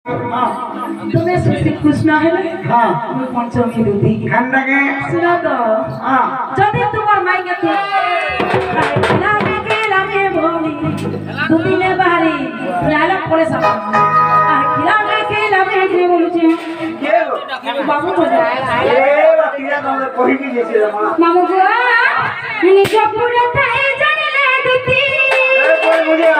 तुम्हें श्री कृष्ण है हाँ पंचमी दुधी ठंडा के सुना तो हाँ जदि तुम्हार मायके तू लागे के लागे भोली दुधी ने बाहरी लाला पड़े सब लागे के लागे के बोलुचे ये बाबू को जाए ये बतिया तो हमने कोई भी जैसे रहा मामू को निज पूरे थाए जाने ले दुधी कोई मुझे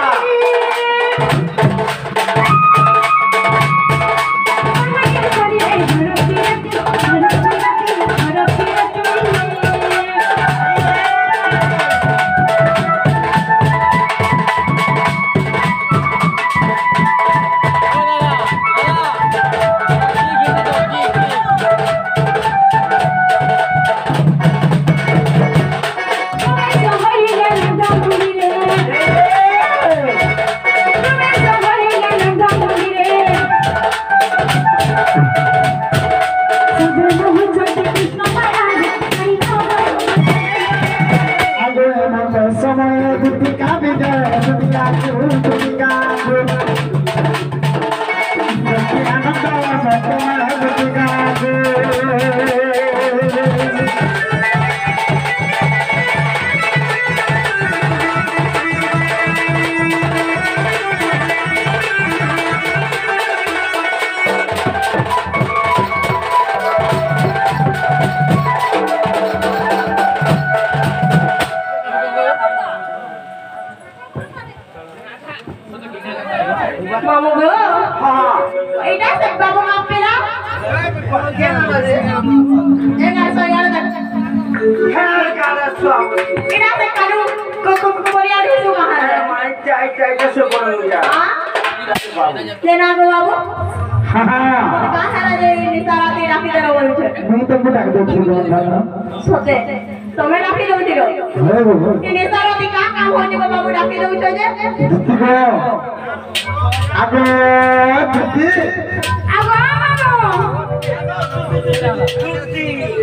मामू गो एटा से बाबू नाम पेला एना से यार तक खेल का स्वागत एटा से कालू को बोरिया दिसु कहां है माय चाय चाय कैसे बोल जा हां लेना गो बाबू हां कहां सारा जे निसारा ते राखी दे बोल छे मैं तुमको डाक दो छी ना सोते तमे राखी दउ दिरो अरे बाबू ए निसारा ते का काम हो जे बाबू राखी दउ छे जे देखो आगो दीदी आगो मामू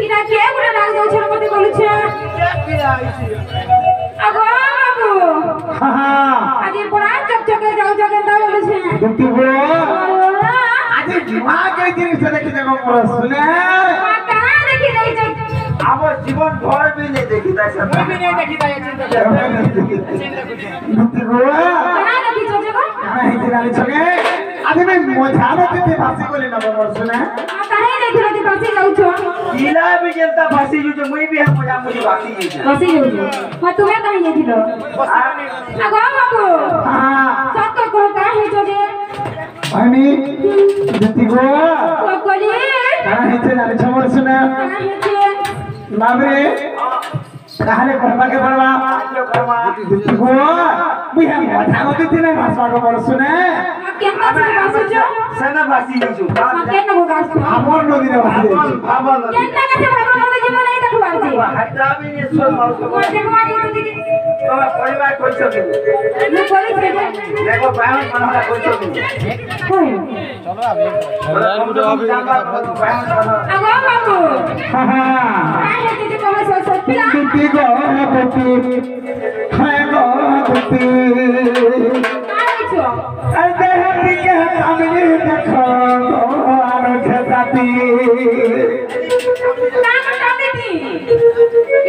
इना के गुडा डाक दउ छे मते बोल छे आगो बाबू हां आज बड़ा चकचके जाऊ जगे दा बोल छे दीदी गो आज दिमाग के दिन से देखि देखो मोर सुने कहां देखि दई छ अब जीवन भर भी नहीं देखी था सब भी नहीं देखी था ये चिंता दीदी गो कहां देखि छ जगो नहीं दिलाली छगे आज मैं मजानो के फांसी को लेना मोर सुने काहे देखि रति फांसी जाऊ छ जिला भी जनता फांसी जो मुई भी हम मजा मुझे फांसी जी फांसी जाऊ छ हां तुम्हें कहां गेथिलो आगो बाबू हां सत को काहे छ जे अनि दीदी गो कोली कहां है दिलाली छ मोर सुने काहे छे बाबरे कहले करबा के बड़वा दीदी गो मुई हम मजानो के दिन भाषा को मोर सुने केना छ बासु छ सेना फांसी जी छु केना को गासु हमर नदी रे फांसी भाबा केना के बाबू मते जीवन नहीं देखबार छी हटा भी ये सोल मार को देखबार छी तो परिवार कोई सके मैं कोली छे देखो बाहर बनवाला कोई सके चलो अभी आगो बाबू हां काहे दीदी को सो पिला दीदी गो दीदी हाय गो दीदी काहे छो अरे हटी के सामने देखो गो आरो छताती काम काटे थी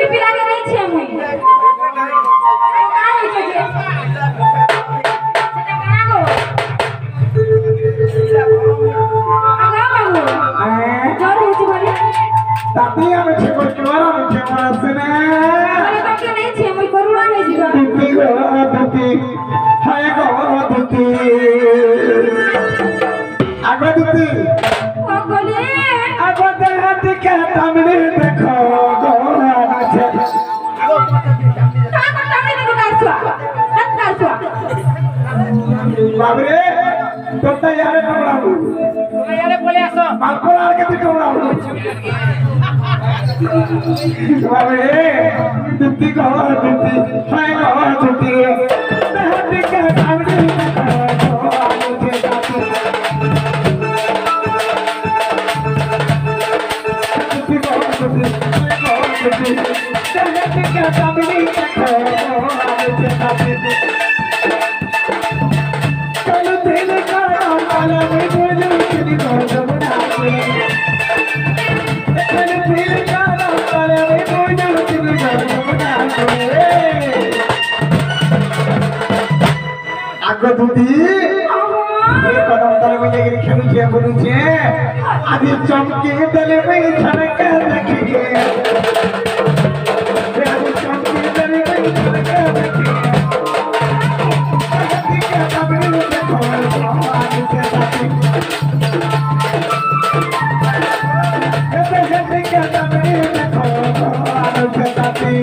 ई पिला के नहीं छे मुई काहे छो जे आगो बाबू जोर हो छी बोली ताती हम छे को चोरा में छे मोर सुने अरे तो के नहीं छे मुई करुणा नहीं जीवा दीदी गो दीदी हाय गो दीदी आगो दीदी ओ गोली आगो हटी के सामने देखो गो आरो छे का टामे देखो गासुआ हाथ गासुआ बाबरे तो तैयार कमराऊ यारे बोले आसो मालपुर आके तो कमराऊ बाबरे दीदी गो दीदी हाय गो दीदी हटी के सामने देखो गो आरो छे दीदी गो दीदी हटी के सामने देखो गो आरो छे चलो तेरे का काला में तले में जाके खेलुछे बोलुछे आदि चमके तले में झलके देखिए आदि चमके तले में झलके देखिए आदि के सामने देखो आदि के साथी आदि के सामने देखो आदि के साथी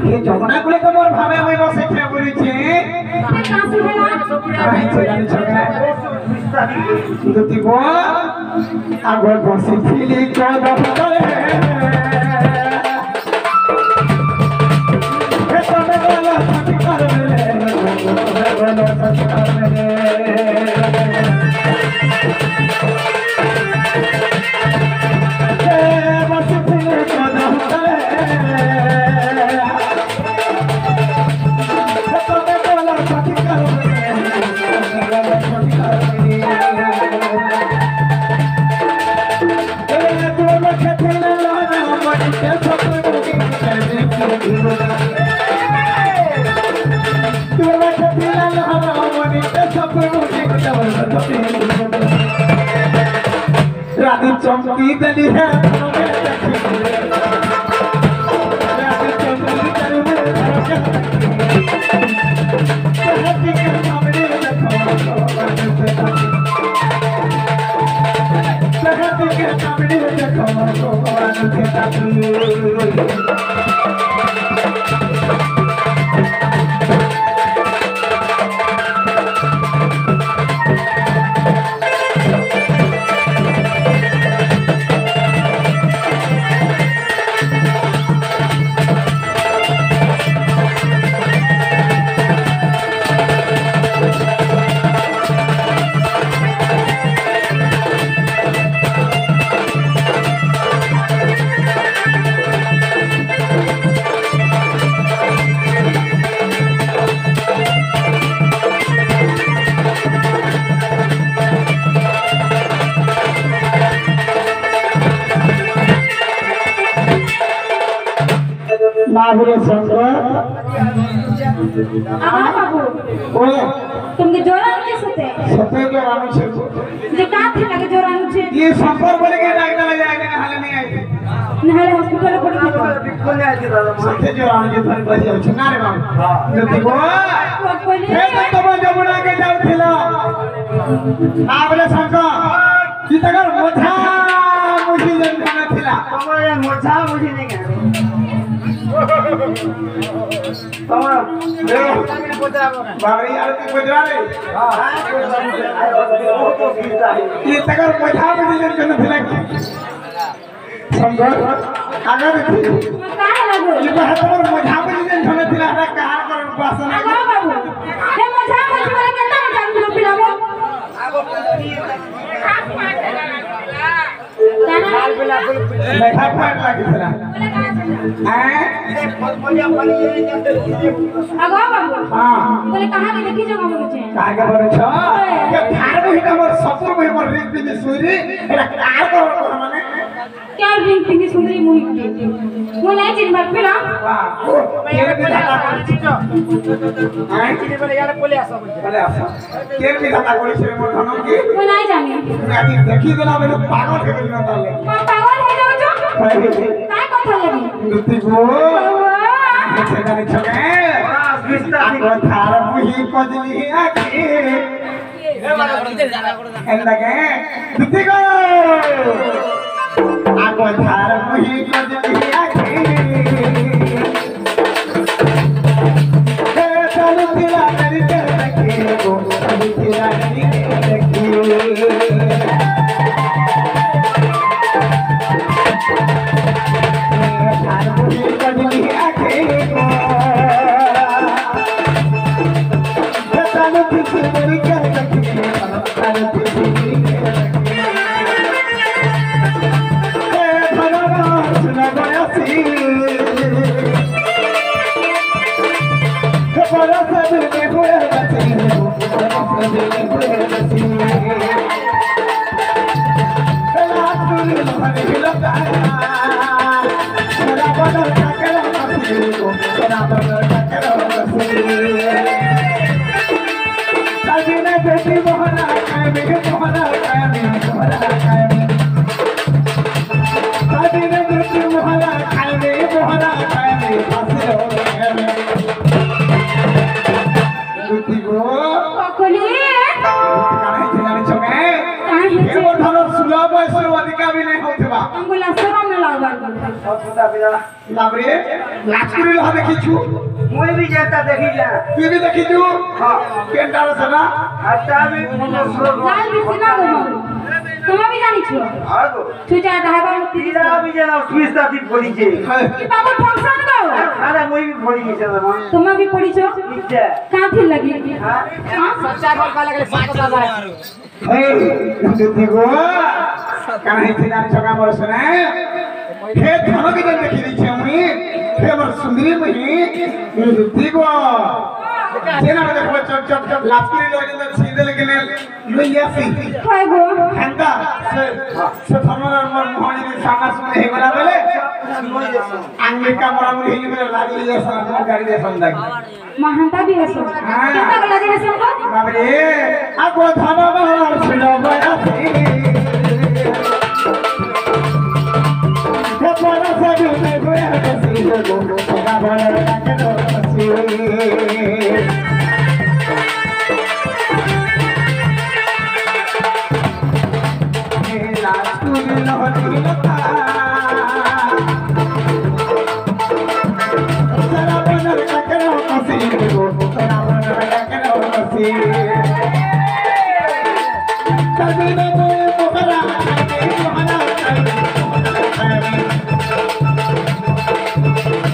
ये जमुना कुले को मोर भावे होई बसे छे बोली छे दुती को आगो बसी थिली को दफतरे हे तमे वाला सती कर मेले बसी थिली को दफतरे रानी चमकी दली है रानी चमकी दली माधुर्य संगत बाबू ओए तुमके जोरान के सते सते के रानी छे जे का थे लगे जोरान छे ये संपर बोले के डाक्टर ले जाएगा ना हाले नहीं आई नहले हॉस्पिटल पड़ी थे बिल्कुल नहीं आई दादा सते जो रानी के धन बजी हो ना रे बाबू देखो हे तो जमुना के जाऊ थिला ना बोले संकर की तगर मोठा मुझी जन खाना थिला तमरे मोठा मुझी नहीं के बाबरी आरती गुजरा रे ये तगर मजा में दिन कन फिला संगर अगर का लगो ये बहतर मजा में दिन कन फिला रे कहां कर उपासना बाबू हे मजा वाला केतना मजा दिलो पिलाबो लेखा फाट लागी थरा हैं अगो बाबू हां बोले कहां के देखी जगह बोले छे कागे बोले छ ये थार बही हमर सपुर बही हमर रिंग पिने सुरी एटा कार कर माने क्या रिंग पिनी सुंदरी मुही मो नहीं चिन बात पिला वाह केर बिधा हैं चिने बोले यार बोले आसो केर बिधा कोली छे मोर धनम की मो नहीं जाने आदि देखि देला बेलो पागल के बिना ताले पागल हो जाओ जो काय কথা লাগি दुती गो छेदानी छके आको थार मुही पजली आके एंदगे दुती गो आगो धार मुही कजली आखी हे चलू थिला नरी के देखी गो चलू थिला नरी के देखी धार मुही कजली आखी गो हे चलू थिला नरी के देखी चलू थिला नरी के लाबरे लाचकुरी लहा देखिछु मुई भी जाता देखी जा तू भी देखिछु हां पेंटार सना हटा भी लाल बिसना गो তুমি भी জানি ছো আগো তুই যা ঢাইবার तीरा भी जाना सुइस्ता दी पड़ी छे কি বাবু ফাংশন গো अरे मुई भी पड़ी छे ना তুমি भी পড়িছো ठीक है কাঁথি লাগি हां সচ্চা বল का लगले 7000 हे देखो काहे थिना छगा मोर सने हे धमक जन देखि दी छे मुई हे मोर सुंदरी मही देखो जेना देखो चप चप चप लाचकुरी लो जन सीधे लगने लइया सी হয় গো हेंदा से थमर मोर मोहनी रे सामना सुने हे गला बेले अंगिका मोरा मुरी हे बेले लागी ले सामना गाड़ी दे संदा महानता भी हसो कितना गला दे हसो को बाबरे आगो धाना बहार सुनो बयासी हे परा साडू में गोया कसी गो सगा बना के दो कसी हे लाचकुरी लहरी लता सरा बना के दो कसी गो सरा बना के दो कसी तभी न मोहरा मोहरा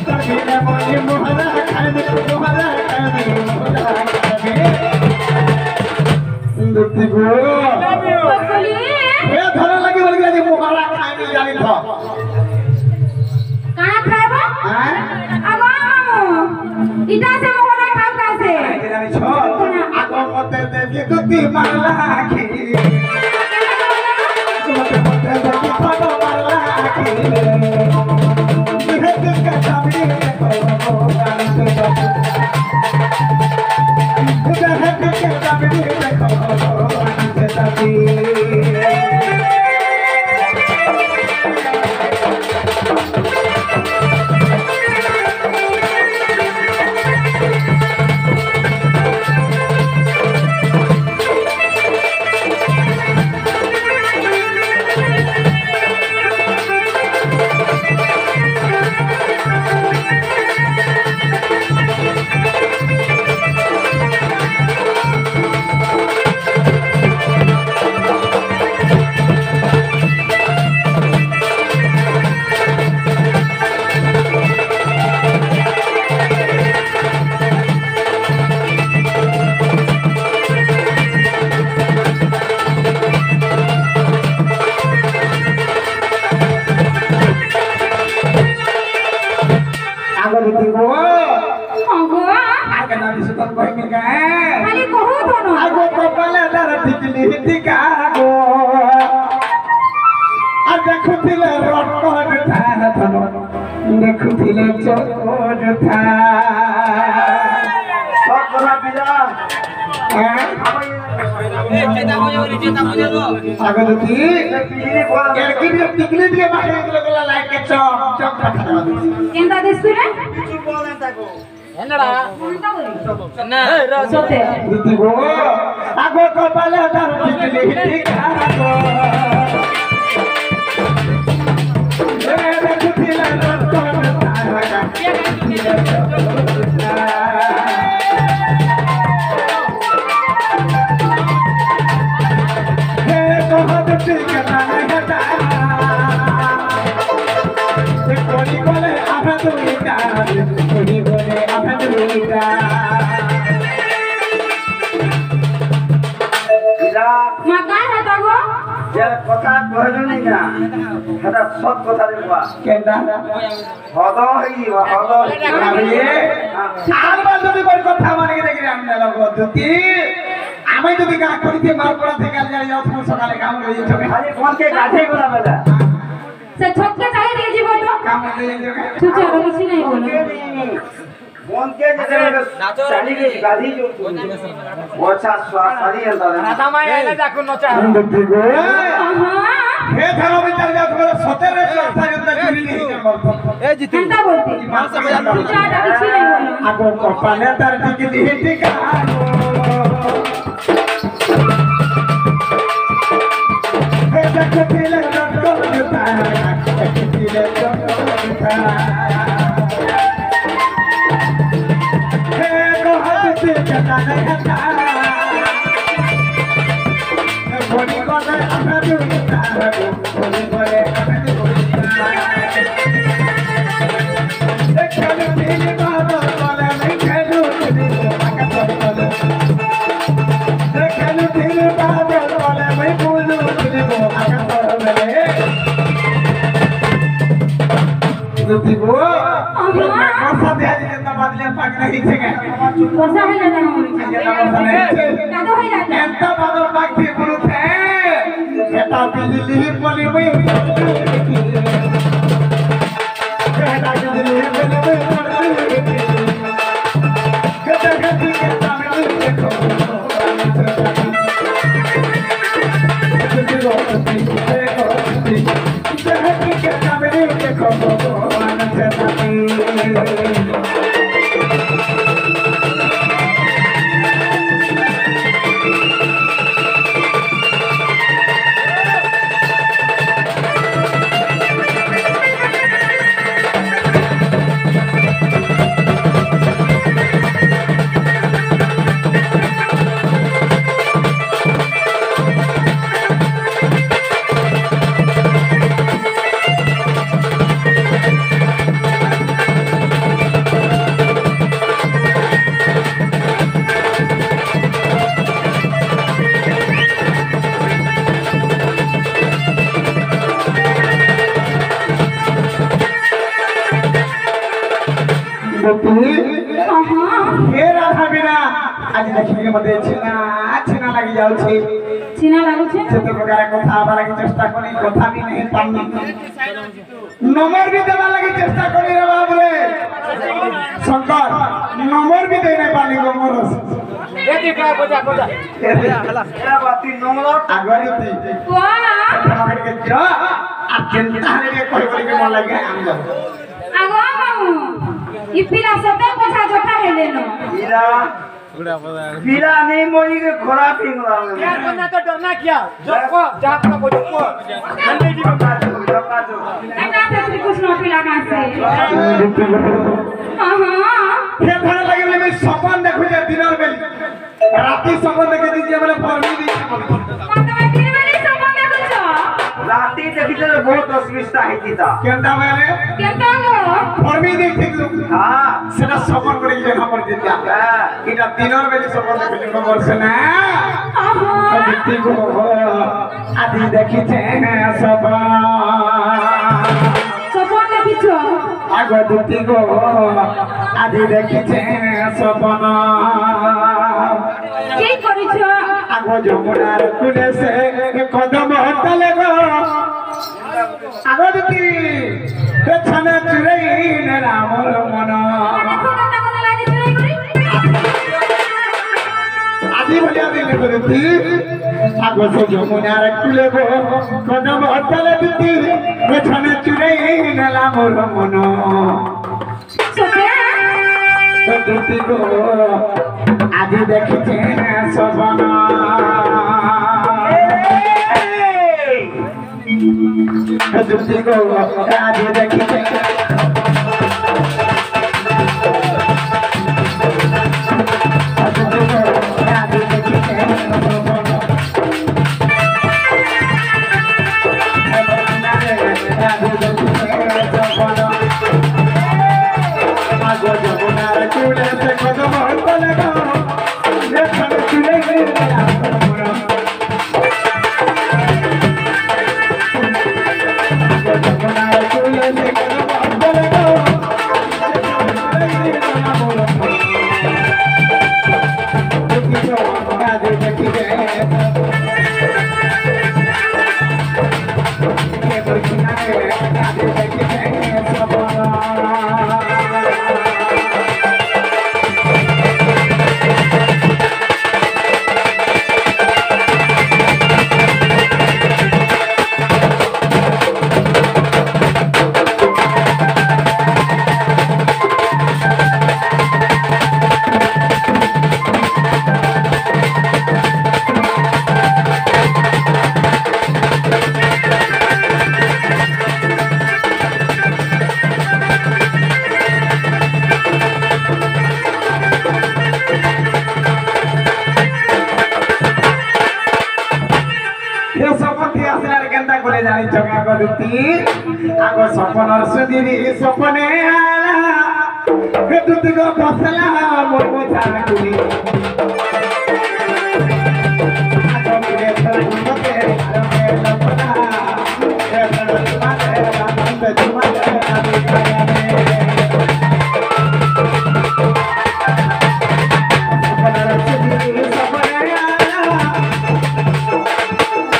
तभी न मोहरा मोहरा दुती गो বলি ए धरा लगी बोल गया जी मोहरा खाए नहीं जानी था কানা খাইবো हैं আগো মামু ইটা সে মোরা খাও কাছে जानी छो आगो मते दे के दुती माला की मते मते दे के फटो माला की हे के सामने को गान से खाली कहू धनो आगो कपाले दर टिकली टिकागो आ देखुथिले रटकट था धनो देखुथिले चोट था सब बड़ा बिला आगो दुती केरकी टिकली के बाहर लगला लाइट के चौक चौक खड़ा केंदा देसुरे என்னடா என்ன सोते दुती गो आगो कपाले दर टिकली टिकागो মা কাই হাতা গো কথা কহলনি না এটা সব কথা দেখবা কেনটা হদ হইবা হদ আর যদি কোন কথা মানে দেখি আমি না পদ্ধতি আমি যদি গা করিতে মার পড়া থেকে যাই যাও তুমি সকালে কাম হয়ে যাবে খালি ফোনকে কাছে গোলা বেলা সে ছটকে চাই দিয়ে জীব তো কাম হয়ে যাবে তুই চলো কিছু নাই বলো ফোনকে যেতে চালি গে গাধি जो ওছা সারি আনতা না সময় এলে দেখুন নচা হে থানো বিচার যা তোমার সতেরে সারিতা চুরি নেই এই জিতু এন্তা বলতে তুই চাটা কিছু নাই বলো আগো কপালে তার টিকি দিয়ে টিকা হে দেখো দিলে রক্ত জুতা দিলে রক্ত জুতা হে কোহাতে জানা না বনি করে আমরা দুইটা বনি করে আমরা দুইটা এখানে দিল বাবা বলে আমি খেলু দিল আকা বলে এখানে দিল বাবা বলে আমি বুলু দিল আকা বলে দিব কথা দেয়া যেত বদলে পাক নাই থেকে বসা হই না না কাদো হই না এত বদল পাক দিয়ে বলতে এটা বিজলি বলি বই এটা বিজলি বলি বই এটা গতি কে সামনে দেখো आज देखिए मते छिना लगी जाउछे চিনা লাগুছে सेते प्रकार कथा आबा लगी चेष्टा करी कथा भी नहीं पानी नंबर भी देवा लगी चेष्टा करी रे बाप रे शंकर नंबर भी दे नहीं पानी गो मोरस দেখি কা কোজা কোজা এরা বাতি নমলো आगरी थी ওয়া नंबर के जा आ चिंता रे कोई कोई के मन लगे हम जा আগো মামু ইপিলা সতে কথা জটা হেলেনো ইরা पीला नहीं मोरी के खोरा पिंगला यार बन्ना तो डरना क्या जको जात को जको नंदे जी को এটা তে শ্রীকৃষ্ণ পিলা কাছে हे थाना लगे बोले मैं सपन देखो जे दिनर बेली राती सपन देखे दीजिए बोले फरमी दी তুমি দিন বেলি সপন দেখছ राती देखिते बहुत अस्मिता हिता केंदा बेले কেন গো फरमी दी ठीक हां সেটা সপন করে যে খবর দিতে এটা দিনর বেলি সপন দেখে খবর শুনে দিতি গো আদি দেখিছে সপন সপন দেখিছ আগ দিতি গো আদি দেখিছে সপন কি করিছ আগ যমুনার কুলে সে কদম হতলে গো আগ দিতি পেছনে চুরাই নে রামর মন দেখো কথা কথা লাগি চুরি করি আদি বলি আদি করতি আগ সে যমুনার কুলে গো কদম হতলে দিতি পেছনে চুরাই নে রামর মন সতে দিতি গো আদি দেখিছে সপন দুটি গো রাধে দেখিতে आगो सपनर सुधीरी सपने आला हे दुतिग फसला मोर मोथा कुली आगो मिले फलमते आरमे लपना हे फलमते रामते तुमते आदि कायाने सपनर सुधीरी सपने आला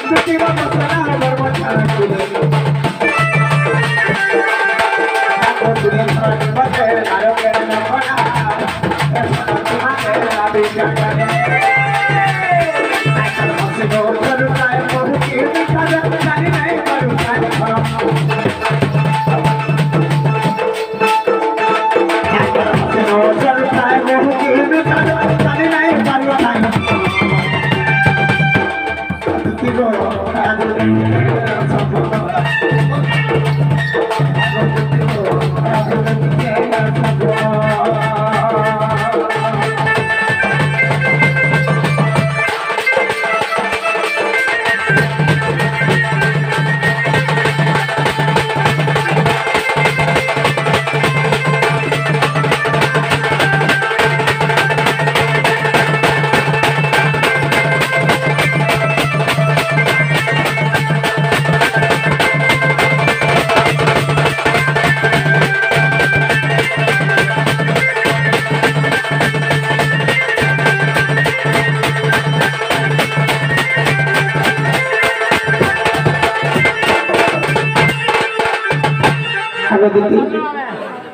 दुतिग फसला मोर मोथा कुली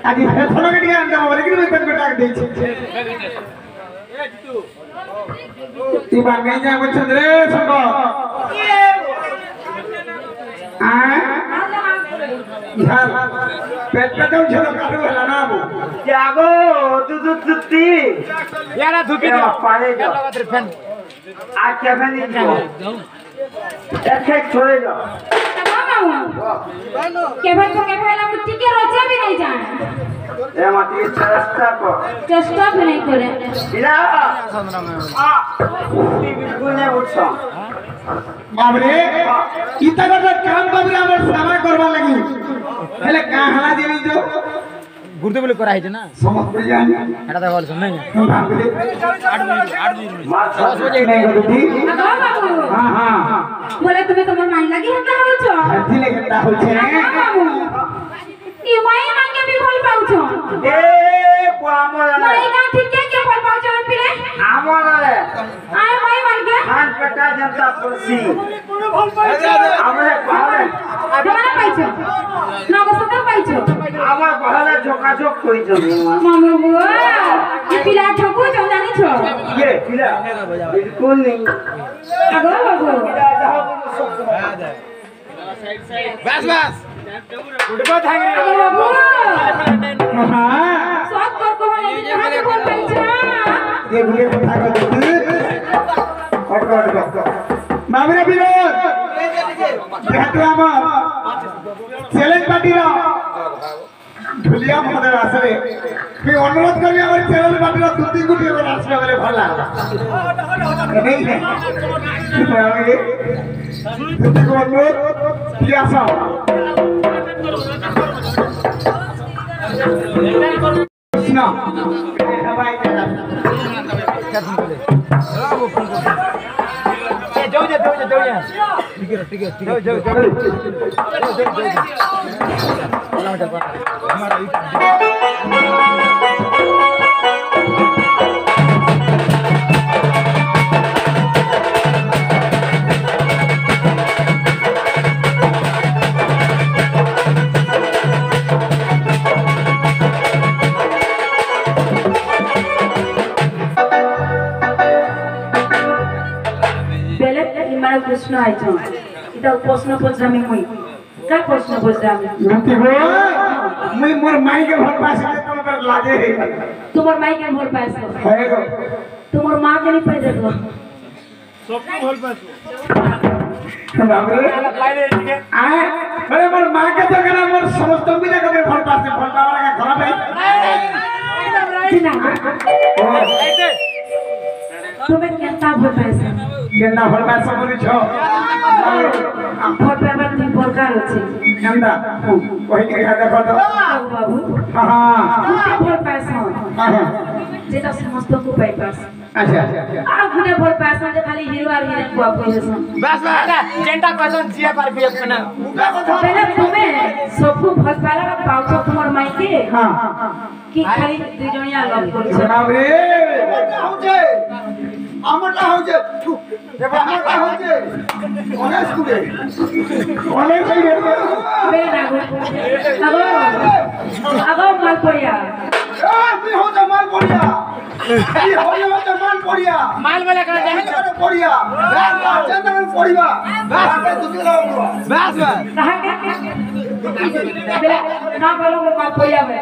आगे फिर थोड़ा के दिया अंदर वाले के भी तक टाक दे ती बात नहीं जा कुछ रे संगो आ यार पेट पे तो चलो काटू है ना वो जागो तुती यारा धुके दे पाले जा आज क्या बनी एक छोड़े जाओ के भाई तो के पहला मिट्टी के रोचे भी नहीं जाए ए माटी चेष्टा भी नहीं करे बिना बिल्कुल नहीं उठो बाबरे इतना का काम बाबरे हमर सेवा करबा लगी हेले का हला देवी जो गुरुदेव बोले करा है ना समझ पड़ जाए एटा तो बोल सुन नहीं बाबरे 8 बजे नहीं हो थी अगो बाबू हां हां बोले तुम्हें तुम्हार माइंड लगी हता हो छो अथी ले केता हो छे बाबू ई माई मांगे भी बोल पाउ छो ए पामो माई ना ठीक के बोल पाउ छो पिले आमो रे आय माई मान के धान कटा जनता पुरसी हमरे पावे तुम्हारा पाइ छो नगो सता पाइ छो আমার বহালা ঝোকাঝোক কইছো মামু গো ई पिला ठोको छो जानी छो ये पिला बिल्कुल नहीं अगो बाबू बस बस गुडबो थांगरी अगो बाबू हां सब कर को हम नहीं बोल पाइ छो ये भूले কথা কইছি কট কট বাবরে বিনোদ দেখতো আমার प्रिया महोदय आसरे मैं अनुरोध करी हमर चैनल बाटला दुती गुटी एगो आसले वाले भल लागला नहीं है दुती को अनुरोध प्रिया साहब ना भाई प्रश्न आइछो इटा प्रश्न पचरामी मुई का प्रश्न पचरामी नती हो मुई मोर माई के भल पास के तुम पर लाजे है तुम्हार माई के भल पास है गो तुम्हार मां के नहीं पाई देखो सबको भल पास बाप रे आए अरे मोर मां के तो करा मोर समस्त भी जगह में भल पास भल पावला का खराब है ना तुम्हें केता भल पास केना भल पास बोली छ भल पावर तीन प्रकार होचे केंदा वही के देखो तो बाबू हां भल पास हां जेटा समस्त को पाई पास अच्छा आ गुने भल पास जे खाली हीरो और हीरोइन को आपको है बस जेंटा क्वेश्चन जिया पर भी अपना पहले तुम्हें सबको भल पाला पाउछो तुम्हार माई के हां कि खाली दुई जणिया लव करछ बाप रे হচ্ছে আমারটা হচ্ছে আমারটা হচ্ছে অনেক স্কুলে অনেক হই রে বেরে না আগো মাল পড়িয়া তুই হচ্ছে মাল পড়িয়া তুই হচ্ছে মাল পড়িয়া माल वाला का दे পড়িয়া চন্দন পড়িবা বাস তুই লাও বাস कहा के बेरे ना बोलो माल पड़िया बे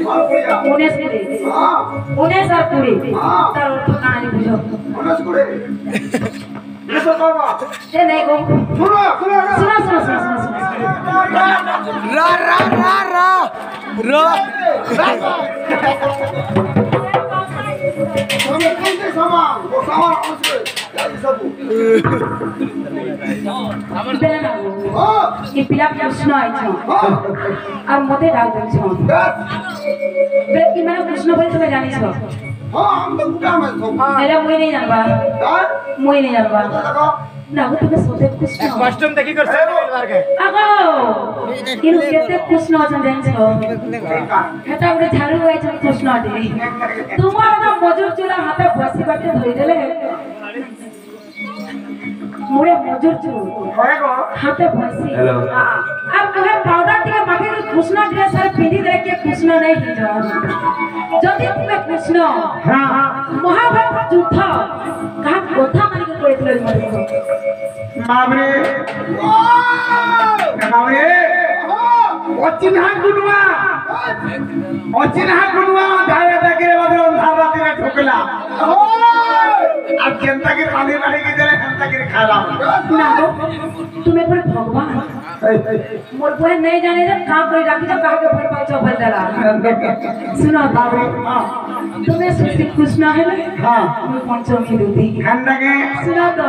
মাল পড়িয়া 19 के दे হ্যাঁ 19 আর पूरी हाँ। तार कहानी बुझो অনেক স্কুলে এসো বাবা ए नहीं गो শুনো শুনো सुनो सुनो सुनो सुनो তুমি কোনতে সমান ও সমান আছে এই সব बेरे ना गो হ্যাঁ ये पिला प्रश्न आइछो হ্যাঁ और मते डाल देछो बेरे कि मैंने प्रश्न बोले तुम्हें जानी छो হ্যাঁ আমি তো গুটা में সব एला मुई नहीं जानबा হ্যাঁ मुई नहीं जानबा দেখো ना हो तुम्हें सोते प्रश्न कॉस्ट्यूम देखी कर से बार के আগো ইনু কেতে প্রশ্ন আছে জানছো এটা ଗୋଟେ ঝাড়ু হইছে প্রশ্নটি তোমার না মজুর চুলা হাতে বসি বাটে ধই দেলে মোরে মজুর চুল হয় গো হাতে বসি আর তোহে পাউডার টিকে মাখে কৃষ্ণ ড্রেস আর পিঁধি দে কে কৃষ্ণ নাই হিজ যদি তুমি কৃষ্ণ हां মহাভারত যুদ্ধ কাহা কথা মানি কে কইছিল बाप रे बाप रे অচিনহা গুনুয়া ধারে তাকে বদল ধার রাতে ঠোকলা আর কেনতা के पानी वाली के जरे केनता के खाला না গো তুমি একবার ভগবান मोर बहन नहीं जाने जब काम कर राखी जब कहा के भर पाछो भर दला सुनो बाबू तुम्हें सुसी कृष्ण है ना हां मैं पंचमी दूती ठंडा के सुनो तो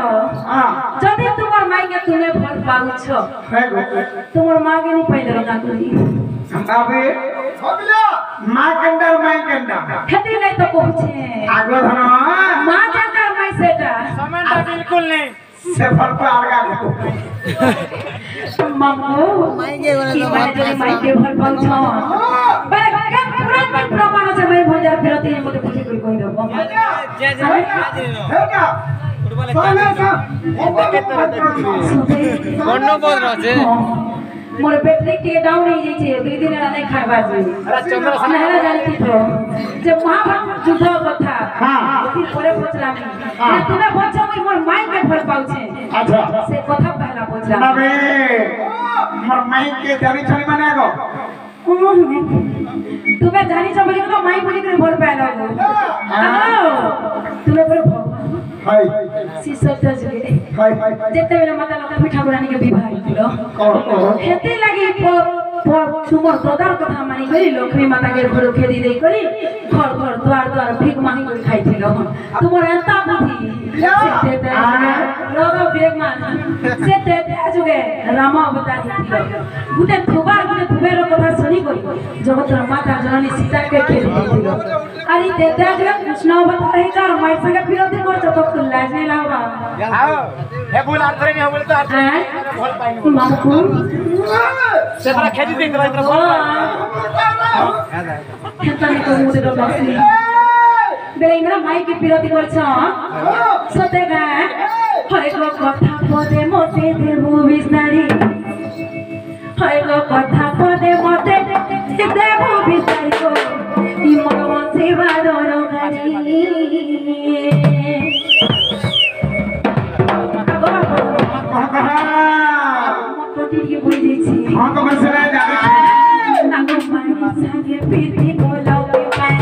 हां जदि तुम्हार माई के तुम्हें भर पाउछो है गो तुम्हार मां के नहीं पाइले ना कोई बाप रे হবিলা मां कंडर माई कंडर खेती नहीं तो कहछे आगो धन मां जाकर माई सेटा सामान बिल्कुल नहीं से फल पर आगा मम्मो माई के माई के भर पाउछो बरे के पूरा प्रमाण से मैं भंजार फिरती है मते पूछे कोई कोई दबो হেটা সামনে সা गन्नो बोल रहा छे मोर बैटरी के डाउन हो जाई छे दुई दिन रा नहीं खाइबा जे चंद्र नहरा जानती तो जे महाभारत युद्ध कथा हां फिर परे पचला मैं तूने बच्चा मोर माई के भर पाउ छे अच्छा से कथा पहला पचला बाप रे हमर माई के जानी छनी माने आगो तुम्हें जानी छ बोली तो माई बोली के भर पाला गो तुम्हें पर हाय शिशर जुगे हाय जेते बेला माता लक्ष्मी ठाकुरानी के विवाह हिलो कहो हेते लागि তোমার দাদার কথা মানি করি লক্ষ্মী মাতাকে ঘর খেদি দেই করি ঘর ঘর দ্বার দ্বার ভিক মানি করে খাইছিল তোমার এন্তা বুদ্ধি সেতে রোগ ভিক মানি সেতে যুগে রাম অবতার ছিল গুটে থুবের কথা শুনি করি জগতের মাতা জননী সীতাকে খেদি দিছিল আরে তেতে যুগে কৃষ্ণ অবতার হই যার মায়ের সঙ্গে বিরোধী করছো তো তুই লাজ নেই লাগবা হে ভুল আর ধরে নিও বলে তো আর ভুল পাইনি মামু সেটা খেদি দিন তোরা ভুল হেতানি কো মুদে দ বাসি বেলে ইমরা মাইকে বিরোধী করছ সতে গা হয় গো কথা পদে মতে দেবু বিস্তারি হয় গো কথা পদে মতে দেবু বিস্তারি গো ই মন সেবা দর গানি মোটটি কি বই দিছি हां तो मैं सुना जाने नागो माई सागे पीती बोलाओ के पाई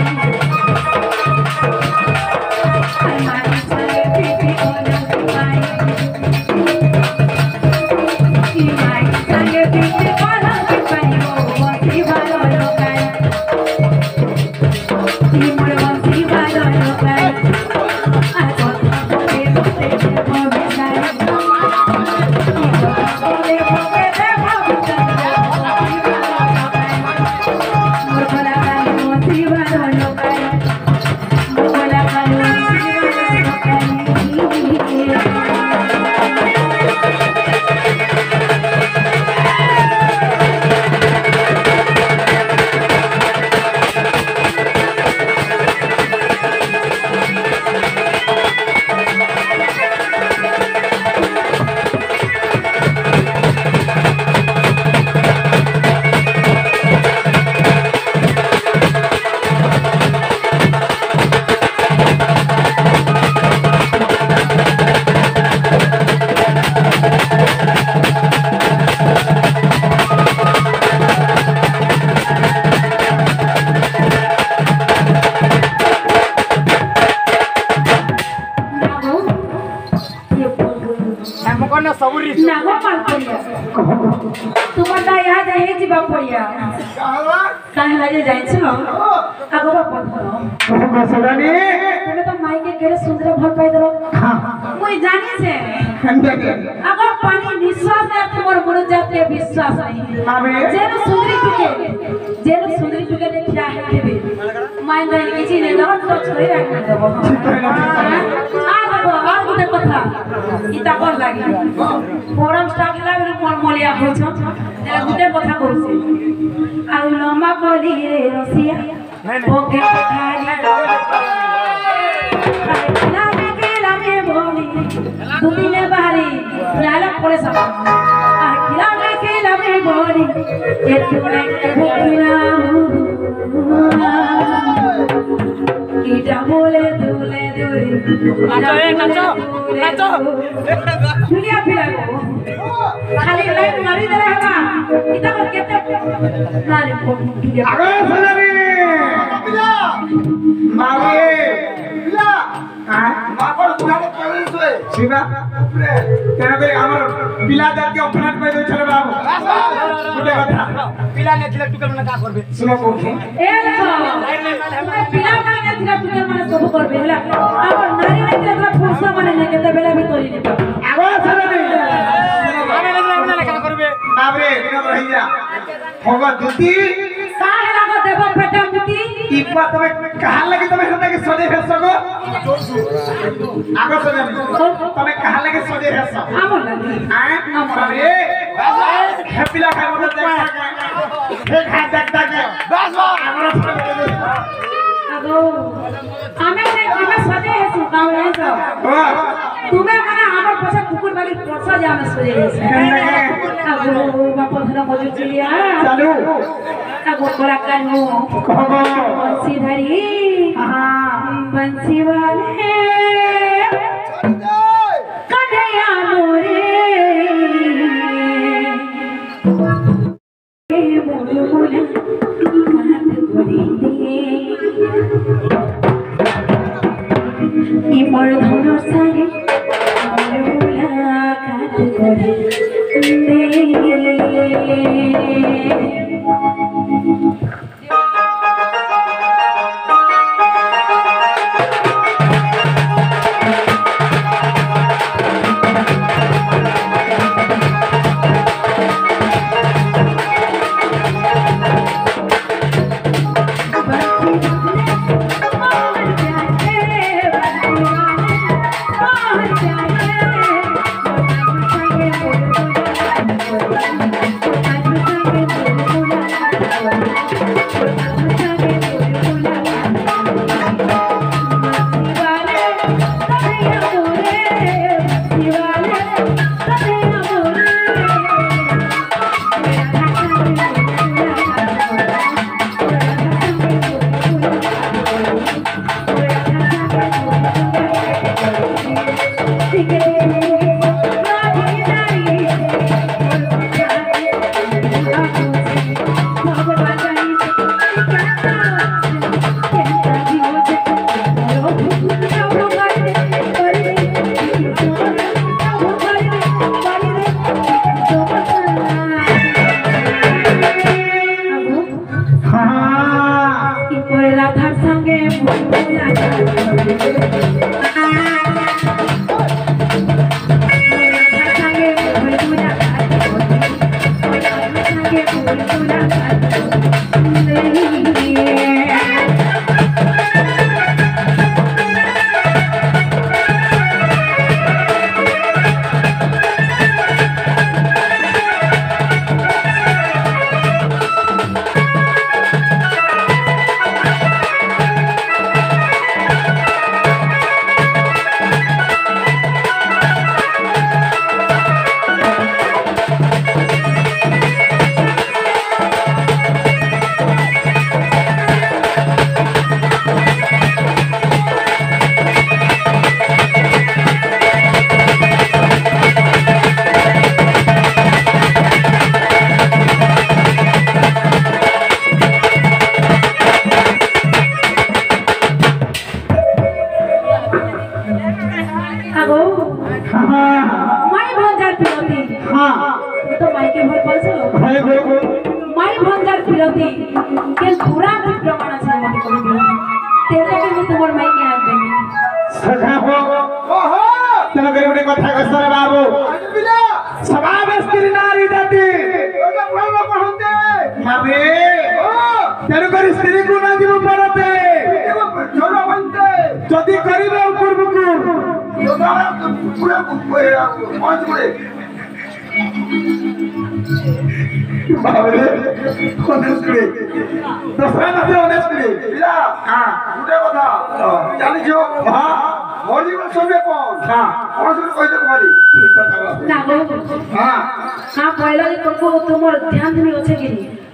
माई सागे पीती बोलाओ के पाई माई सागे पीती बोलाओ के पाई वो वंशी वालो लोकाई मोर वंशी वालो लोकाई आ কথা বলে বলে দেবো বিছাই বলে বলে দেবো हमको ना सबुरी नागो माल पड़िया तुम्हार दा यहाँ जाए जीवा पड़िया कहाँ लाजे जाए छो आगो बाप धरो मैं सुना नहीं तुम्हें तो माई के केरे सुंदर भर पाई दरो कोई जानी से अगर पानी निश्वास है तुम्हार मन जाते विश्वास नहीं जेनो सुंदरी टुके देखिया है देबे माई नहीं किसी ने दरो तो छोड़ी रखने देबो आ गुटे कथा इता कर लागी फोरम स्टार्ट लागे कोन मोलिया होछो एला गुटे कथा कहूसी आ लम्मा कली रे रसिया ओके खाली लामे बोली दु दिने बारी लाला पड़े सब आ लामे बोली ए तुने भूखिना इटा बोले दूले दूरी नाचो नाचो दुनिया फिरा खाली लाइन मारी दे रहा इता कर केते नारे दुनिया आगे सुना नहीं मावे बिला माकड़ दुनाले पड़ी सोए शिवा तेरा कोई हमर बिला जात के अपराध पे दो चले बाबू गुटे कथा पिला ने दिला टुकल में का करबे सुनो कोठी ए देखो पिला माने दिला तुके माने सब करबे होला और नारी ने दिला पुरुष माने ने केते बेला भी तोरी ने आगे सुना नहीं आमे ने का करबे बाबरे बिना रहिया होगा दुती काहे लागो देबो बेटा मुती इपा तमे कहा लगे तमे होता के सजे है सगो आगे सुना तमे कहा लगे सजे है सब আমল লাগি आए बाबरे हैप्पीला खाए मतलब देखता के खा देखता के बस हमरा আগো আমি সজে হেসু গাঁও রে তো তুমি মানে আমার পাশে কুকুর বালি পড়ছা যে আমি সজে হেসু আগো বাপ ধরা মজু চিলিয়া चालू আগো করা কানু कहो बंसी धरी बंसी वाले कन्हैया मोरे मोरे मोरे काट गोरी दे इमर धनुर सारे मोरे मोला काट गोरी दे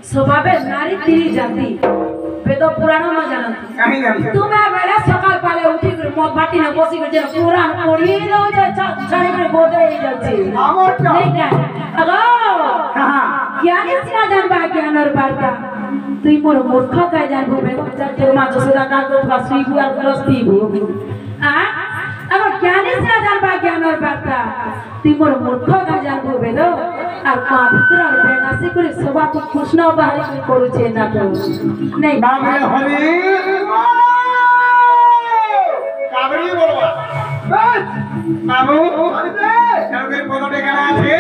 स्वभावे नारी तीरी जाती वेद पुराण में जानत तुम्हें बेला सकाल पाले उठी कर मो बाटी ने बसी कर जे पुराण पढ़ी लो जे छाड़ी कर गोदे ही जाती नहीं का अगो ज्ञानी सिना जान बा ज्ञान और वार्ता तुई मोर मूर्ख का जान भूमे तेरे मां जो सदा का तो फसवी हुआ रस्ती भू आ अगर ज्ञानी सिना जान बा ज्ञान और वार्ता तुई मोर मूर्ख का जान भूमे दो আর মা ভিতর আর বেগাসি করে সবা তো কৃষ্ণ বাহারি করছে না তো নাই বাবা হরি কাবরি বলবা বাস বাবু হরি দে কারকে পদটে কেনা আছে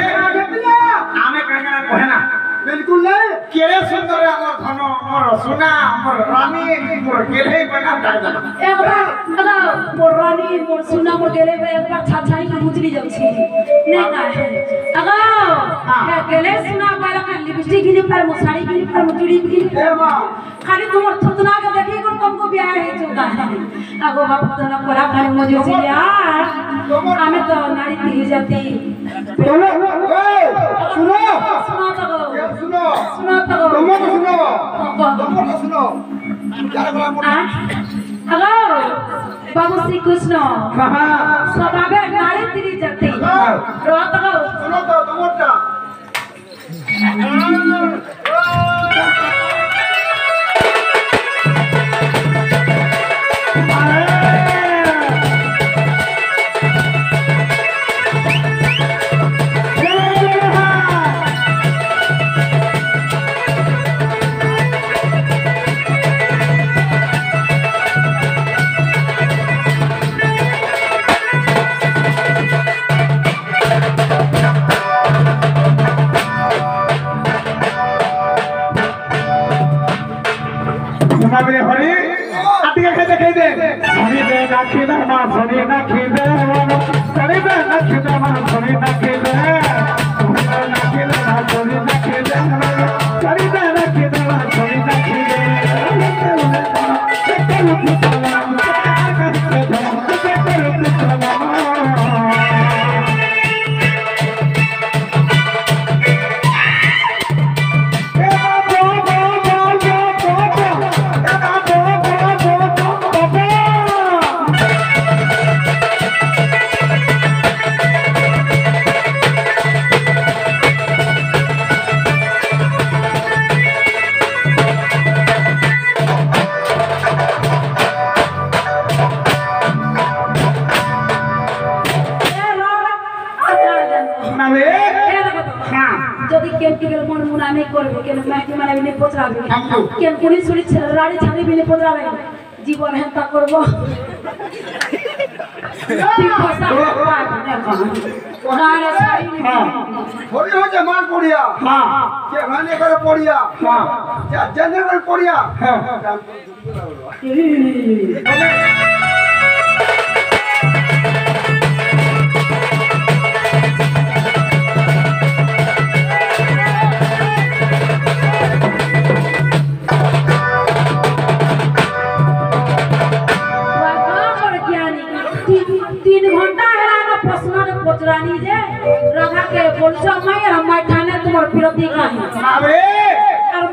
আমি কেনা কহে না बिल्कुल नहीं केरे सुंदर हमर धन हमर सोना हमर रानी मोर गेले बना दादा एक बार मोर रानी मोर सोना मोर गेले एक बार छाछाई के गुजरी जाउछी नहीं का अगो गेले सोना वाला का लिपस्टिक गिनी पर मो साड़ी गिनी पर मो चूड़ी गिनी ए मां खाली तुमर थुतना के देखी को तुमको ब्याह है चुका अगो बाप तना कोरा खाली मुझे से यार हमें तो नारी तीरी जाती सुनो सुनो सुनो तो सुनो सुनो तो तुम सुनो क्या बोला मोटा हेलो बाबू श्री कृष्ण हां स्वभावे नारी तीरी जाती रोत हो सुनो तो तुमटा हरी हरी आटिका खेते हरी दे ना खिदा मां हरी ना खिदे हरी दे ना खिदा मां हरी ना खिदे हरी ना खिदा मां हरी ना खिदे हरी दे ना खिदा मां हरी ना যদি কেউ কেউ মন মুনা নেই করবে কেন মাইকে মানে বিনে পোছাবে কেন কোনি ছুরি রাড়ি ছাড়ি বিনে পোছাবে জীবন হেতা করব তুই পয়সা আরে ছাড়ি थोड़ी हो जाए मार पड़िया হ্যাঁ के खाने करे पड़िया হ্যাঁ या जने करे पड़िया হ্যাঁ तीन घंटा है ना प्रश्न पचरानी जे रखा के बोलछो मैं हम ठाने तुम्हार विरोधी कहीं আবে और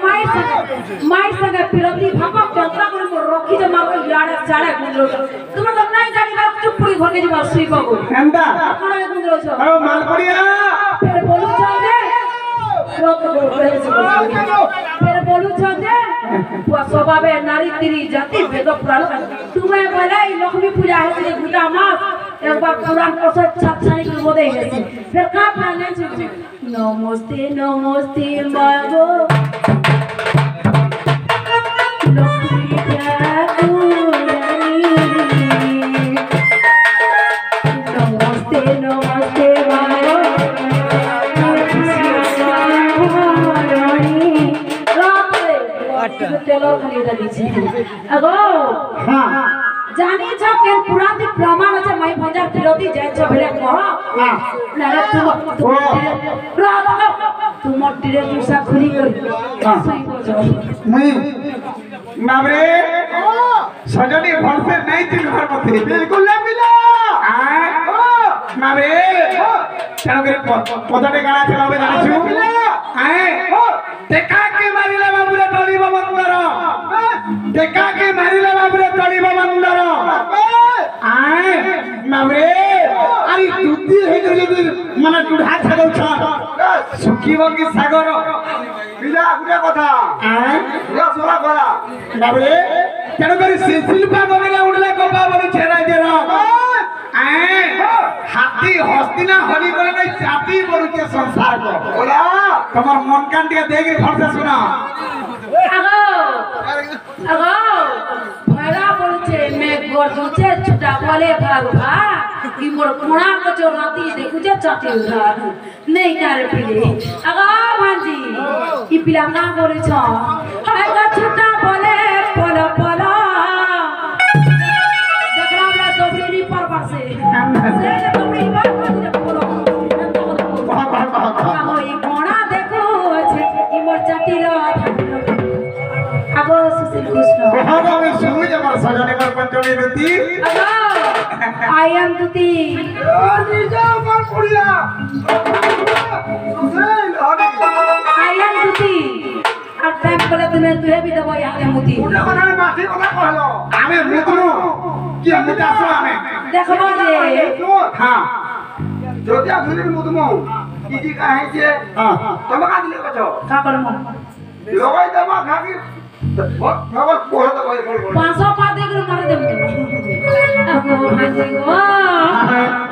माई संगे विरोधी भपक चंद्रा कर मोर रखी जे मार याड़े चाड़े गुंजरो तुम तो नहीं जानी बात चुप पड़ी घर के जे सुई बाबू এন্দা कोन गुंजरो छो আরে মাল পড়িয়া फिर बोलू छो जे फिर बोलू छो जे वो स्वभावे नारी तेरी जाति भेद पुराण तुम्हें बोला लक्ष्मी पूजा है तेरी गुटा मास एक बार पुराण कोस छाप छानी के बोदे है फिर का प्लान है नमस्ते नमस्ते मागो लक्ष्मी ठाकुरानी नमस्ते नमस्ते मागो तेलो खाली डाली छी अगो হ্যাঁ जानी छ के पुराण प्रमाण আছে মই ভঞ্জার বিরোধী যাই छ ভেলে কহ হ্যাঁ না तुम टीरे दूसरा खुली कर सही बोझो মুই বাবরে সজনী ভরসে নাই তিন ঘর মধ্যে बिल्कुल नहीं मिला আয় বাবরে কেন করে পদটে গাড়া খেলাবে জানিছু আয় টেকা কে মারিলা বাবুরে তলিব মন্দর টেকা কে মারিলা বাবুরে তলিব মন্দর আয় বাবরে আরে দুধি হই যদি মানে টুঢা ছাগল ছ সুকিব কি সাগর बिना गुड़े कथा আয় या सोला करा বাবরে কেন করে শিল্পা বলে উড়লে কপা বলে ছেড়া দেরা আয় হাতি হস্তিনা হরি করে নাই চাপি বলুকে সংসার কো बोला তোমার মন কান দিয়ে দেখে ভরসা শোনা আগো আগো ভয়রা বলছে মে গর্জুছে ছুটা বলে ভাগভা কি মোর কোণা কচো রাতি দেখুছে চাটি উঠা নেই কারে পিলে আগো ভাঞ্জি ই পিলা না বলেছ হায় গো ছুটা বলে পল পল দেখলাম না দবড়ি পর পাশে সে দবড়ি পর পাশে বলো আগো ই কোণা দেখো আছে ই মোর চাটির আগো সুশীল কৃষ্ণ কহব আমি শুনু যে আমার সজনীর পঞ্চমী দুতি আগো আই এম দুতি निजा मार पड़िया सुसेल हरी আই এম দুতি আর টাইম করে তুমি তুই বি দেব ইয়াতে মুতি गुड़े कथा माथी कथा कहलो আমি মুতমু কি মুতাছ আমি দেখবো যে सुन হ্যাঁ जोतिया धुरी मुदमो किजी काहे जे হ্যাঁ तुम का दिले कछो কা করমু लोगाई दमा खाकी भगत पोह तो कोई बोल 500 पा दे कर मार दे আগো হাজি গো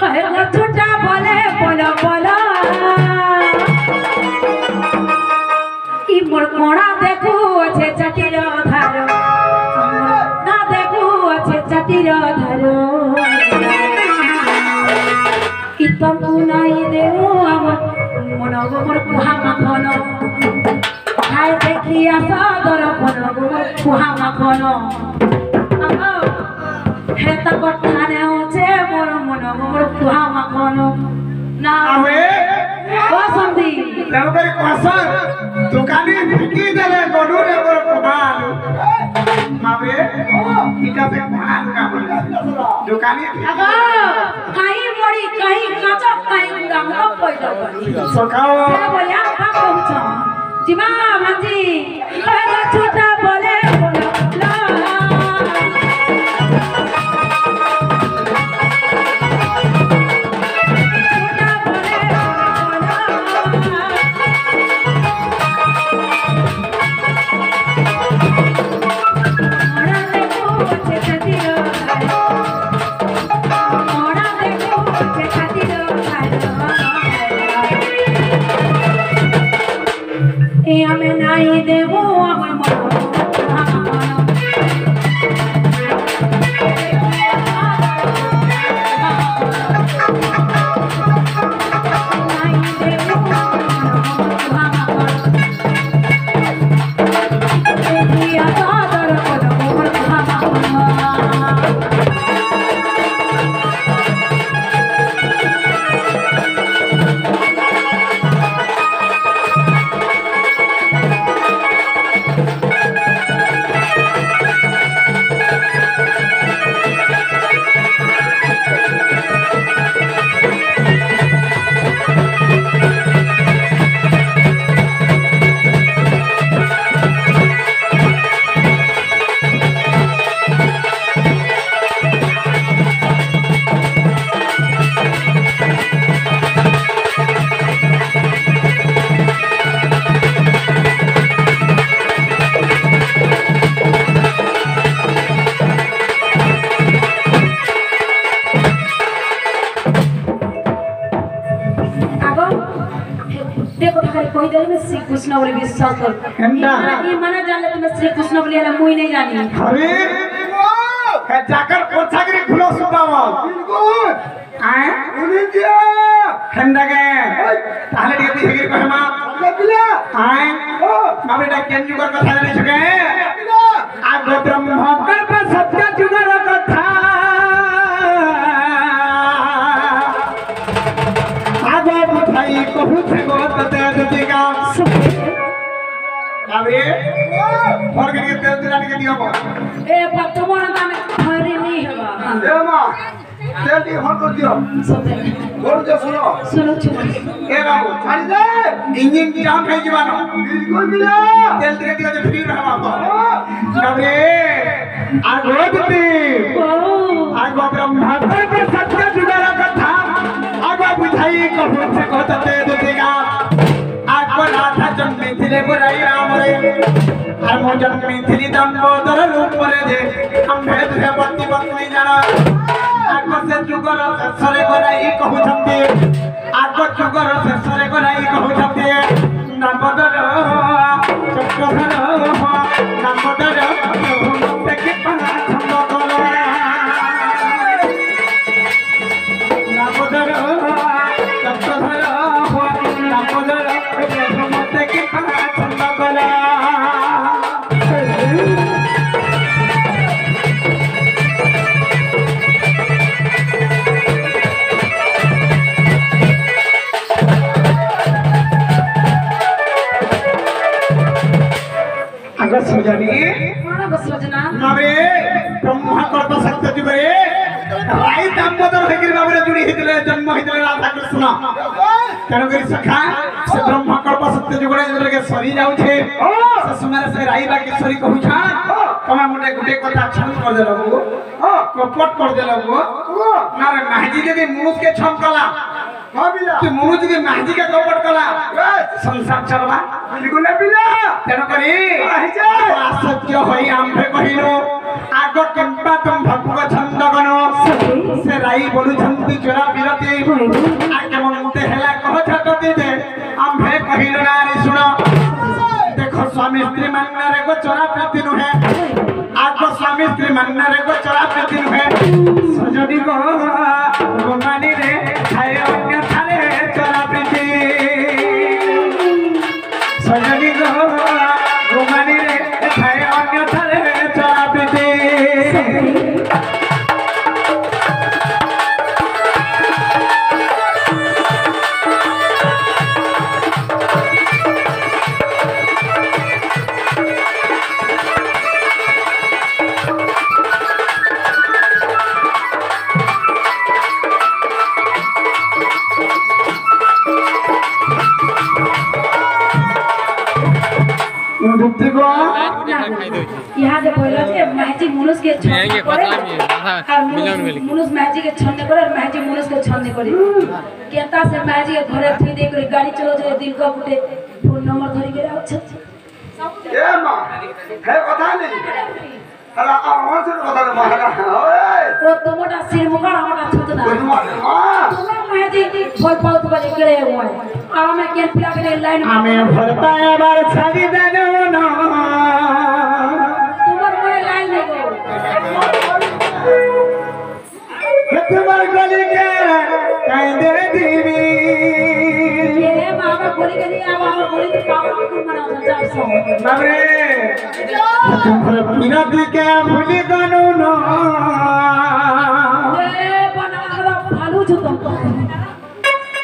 হায় গো ছুটা বলে বলো বলো ই মোর কোণা দেখো আছে চাটির ধার না দেখো আছে চাটির ধার কি তমু নাই দেও আমার মন গো মোর কুহা মাখন হায় দেখিয়া সদর মন গো মোর কুহা মাখন আগো হেতা কথানে আছে মোর মন গো মোর কুহা মাখন না আমি ও সন্ধি তেমন কসর দোকানে ঢুকি দেলে গডু রে বড় কমাল মাবে ইটা তে কমাল কা বলে দোকানে আগো কাই মড়ি কাই কাঁচা কাই গুড়া মত পয়সা করি সকাও সেটা বলিয়া কা কହୁছ জিমা মাঝি আগো ছোটা বলে বলো লা ছোটা বলে আমি নাই দেবো আমার মন कोई देर में श्री कृष्ण बोले विश्वास कर ये माना जान ले तुम्हें श्री कृष्ण बोले ना मुई नहीं जानी अरे है जाकर पोछागिरी खुलो सुदावा बिल्कुल आए उन्हीं दिया हंडगे ताले दिए बिहेगिरी को हमा बिला आए ओ मामले डा केन जुगर कथा जाने छके बिला आग ब्रह्म कल्प सत्य जुगर कथा आग बुझाई कहू थे गो तते जतिका अबे और के तेल दिलाने के दियो ए पर तुम्हारा नाम हरे नहीं है बा ए मां तेल दी फोन कर दियो बोल दे सुनो सुनो चुप ए बाबू छाड़ी दे इंजन जाम है जीवानो बिल्कुल बिला तेल दिए दियो जे फ्री रहबा को अबे आग होती आग ब्रह्म कल्प सत्य जुगर कथा आग बुझाई कहू थे गो तते जतिका आग राधा जन्मी थिले बुराई राम रे আর মো জন্মি থিলি দামোদর রূপ রে যে আম্ভে দুহে বত্তি বত্তি জানা আগ সে যুগর শেষরে গরাই কহুছন্তি আগ যুগর শেষরে গরাই কহুছন্তি দামোদর চক্রধর দামোদর দেখি পানা ছন্দ কলা দামোদর চক্রধর দামোদর দেখি পানা ছন্দ কলা सोजानी कौन बस सोजना नबे ब्रह्मा कल्प सत्य जुगे राई दामोदर हेगिर बाबरे जुड़ी हितले जन्म हितले राधा कृष्ण तेणु करी सखा से ब्रह्मा कल्प सत्य जुगे जरे के सरी जाउ छे से सुमारे से राई बा किशोरी कहू छा तमे मुटे गुटे कथा छन कर देलबो कपट कर देलबो ना रे महजी जदी मुनुष के छन कला भाबिला कि मुनुष जदी महजी के कपट कला संसार चलबा बिल्कुल बिला तेणु करी आश्चर्य होई आम्भे कहिनो आग केम्पा तुम भगुग छंद गनो से राई बोलु छंती चोरा बिरती आ केमन मुते हेला कह छतती दे आम्भे कहिनो नारी सुनो देखो स्वामी स्त्री मानना रे को चोरा प्रति नुहे आग स्वामी स्त्री मानना रे को चोरा प्रति नुहे सजनी को रोमानी रे खाए अन्य थारे चोरा प्रति सजनी को रोमानी रे खाए अन्य थारे चोरा प्रति यहाँ जे बोला थे महजी मुनुष के छन्ने करे मुनुष महजी के छन्ने करे और महजी मुनुष के छन्ने करे केता से महजी के घरे थी दे करे गाड़ी चलो जे दिल को फुटे फोन नंबर धरी के आओ छ ए मां है कथा नहीं हला आवाज से कथा महारा ओए ओ तोमोटा सिर मुका हमटा छुतना हां तुम महजी भर पाउत बजे करे हुआ आ मैं केन पिला के लाइन आमे भर पाया बार छाड़ी देनो ना तुम्हार कोई लाइन नहीं गो तुम्हार गली के कांदे दीवी ये बाबा गोली के लिए बाबा गोली तो पावर को मना जाओ सो नबरे तुम्हार पिनाती के भूली गनो ना ए बना भालू छु तुम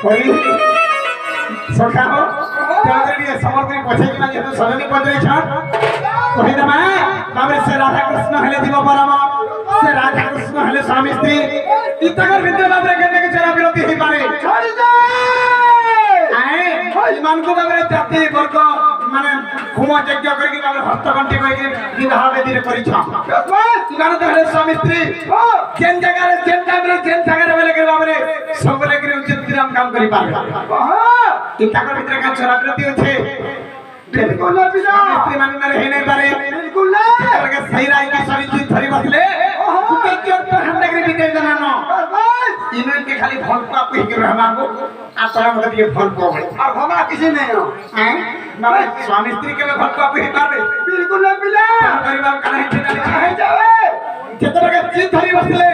कोई सखा हो तेरे समग्री पछे कि ना जे तो सजनी पदरे छ कहि दमा बाबरे से राधा कृष्ण हेले दिव परम से राधा कृष्ण हेले स्वामी स्त्री इतगर भितर बाबरे केने के चरा विरोधी ही पारे छोड़ दे आए ईमान को बाबरे जाति वर्ग माने घुमा यज्ञ करके बाबरे हस्तगंठी करके विवाह वेदी रे करि छ ईमान तो हेले स्वामी स्त्री जेन जगह रे जेन टाइम रे जेन जगह रे बेले के बाबरे सब ले के उचित विराम काम करि पारे इतगर भितर का चरा विरोधी होछे बिल्कुल ना बिना स्त्री मान में रह नहीं पारे बिल्कुल ना सही राय की सभी चीज धरी बसले कुटे क्यों तो हम देख रहे बीते जनानो बस इन्हें के खाली फल को आप ही कर हमको आप तरह मतलब ये फल को बड़े और हमारा किसी नहीं हो हैं ना स्वामी स्त्री के फल को आप ही कर दे बिल्कुल नहीं मिला गरीब आप कहाँ है कहे जावे जितना का चीज धरी बसले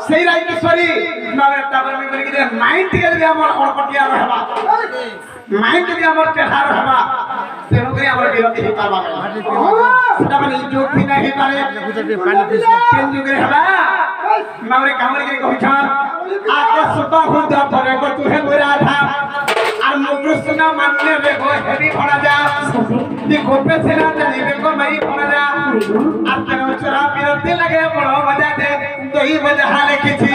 सही राजेश्वरी ना टावर में बोले कि माइंड के लिए हमर अड़पटिया रहबा माइंड के लिए हमर टेढ़ा रहबा तेनो के हमर विरोधी ही करबा सेटा माने जो भी नहीं पारे केन जुग रहबा मारे कामरे के कहि छन आको सुबा हो जा परे को तुहे मोरा था আর মুদ্রুষ্ণ মানলে রেগো হেভি পড়া যা দি গোপে সেরা জানি রেগো মাই পড়া যা আর কেন চোরা বিরতি লাগে বড় মজা দে দই মজা হালে কিছু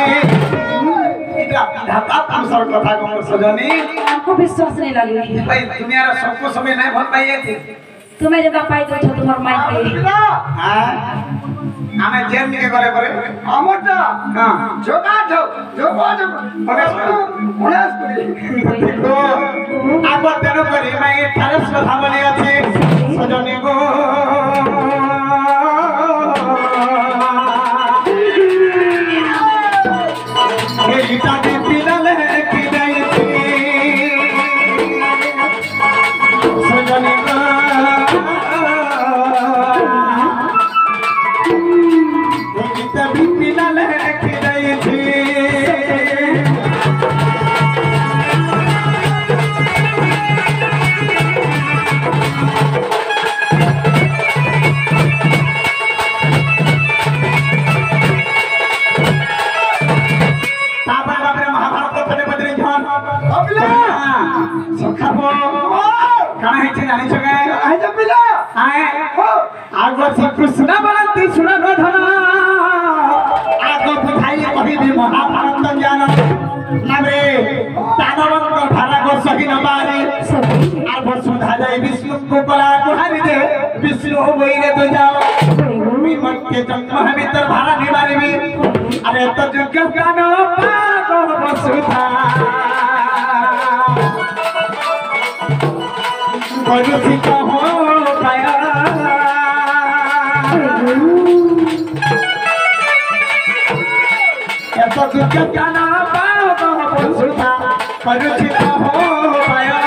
এটা ধাতা তামসর কথা গমর সজনী हमको विश्वास नहीं लगे भाई दुनियार सबको समय नहीं भल पाइए थी तुम्हें जगह पाई तो तुम्हार माइक पे हां আমি জেন কে করে করে আমারটা হ্যাঁ যোগা যোগা অনেক করে তো আগর তেন করে মাই থারস কথা বলি আছে সজনী গো এইটা দি পিলালে কি যাইছি সজনী গো এইটা দি পিলালে কি যাইছি कृष्ण बलती सुन धन आग बुझाई कहि महाभारत ज्ञान नामे दानवंकर भारा को सही न मारे আর বসুধা যাই বিষ্ণু को कला गुहारी दे विष्णु বইরে তো যাও তুমি মনকে জন্ম ভিতর ভাড়া নিবারিবি আরে তো যোগ্য জ্ঞান পাগল বসুধা করুছি কহ পায়া এত যোগ্য জ্ঞান পাগল বসুধা করুছি কহ পায়া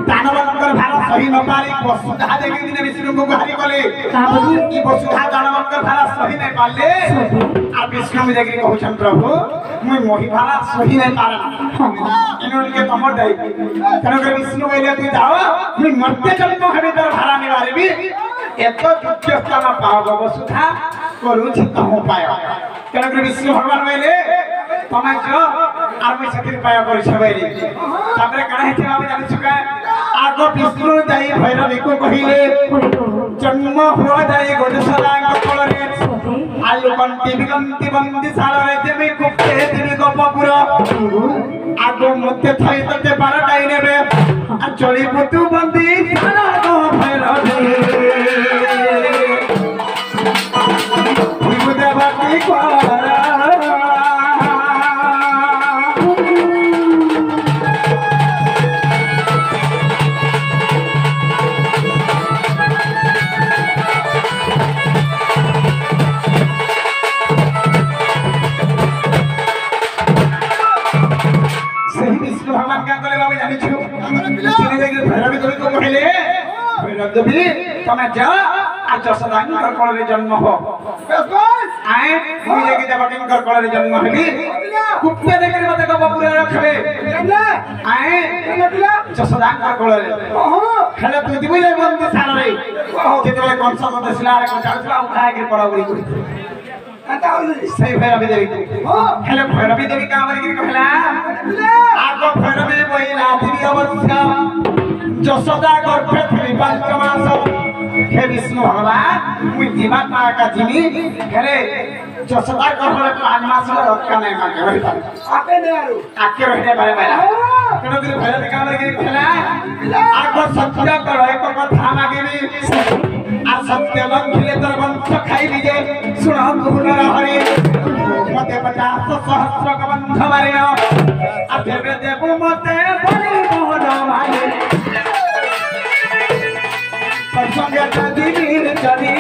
दानवंकर भारा सही न पारी वसुधा देखि दिने विष्णु को गुहारी कले ई वसुधा दानवंकर भारा सही नहीं पाले आ विष्णु में देखि कहउछन प्रभु मुई मोहि भारा सही नहीं पारा इनोन के तमर दई तनो के विष्णु कहले तू जाओ मुई मर्त्य जन्म हबे तर भारा निवारिबी एत दुख्य स्थान पाव वसुधा करूछि तहु पाय तनो के विष्णु भगवान कहले तमे जो আর মই সেতির পায়া করি সবাইরে তারপরে কানা হেতে আমি জানি সুকা আগ বিষ্ণু যাই ভৈরবী কো কহিলে জন্ম হওয়া যায় গজসলাঙ্গ কলরে আলু কন্তি বিকন্তি বন্দি সালরে দেবি কুপতে দেবি গপপুর আগ মধ্যে থাই ততে পারাটাই নেবে আর চলি পুতু বন্দি সালগ ভৈরবী দেবাতি করা भगवान क्या करे बाबू जानी छु तिने देखि भैरवी देवी को कहले भैरव देवी तमे जा आ जसदांकर कोले जन्म हो आए मुई देखि देवकिंकर कोले जन्म हेबी कुत्ते देखि मते को पूरा रखबे आए जसदांकर कोले खेले तू दिबई जाय बंद साल रे केते कंस को दसला रे कंस छला उठाए के पड़ाबड़ी करी सही भैरवी देवी हेले भैरवी देवी का हमर कहला आगो भैरवी महिला देवी अवस्था जसोदा गर्भे थी 5 मास हे विष्णु भगवान मुई जीवात्मा का जिनी हेले जसोदा गर्भे 5 मास रक्का नहीं माके रही पारे आके ने आरो आके रहने पारे भाई केनो कि भैरवी का हमर कहला आगो सत्य कर एक कथा मागेबी आ सत्य लंघिले तर वंश खाई जे सुना गुण हरि सहस्र कबंध मारिण आधेबे देबु मते बलि मोहन भाई संगे जदीर जदी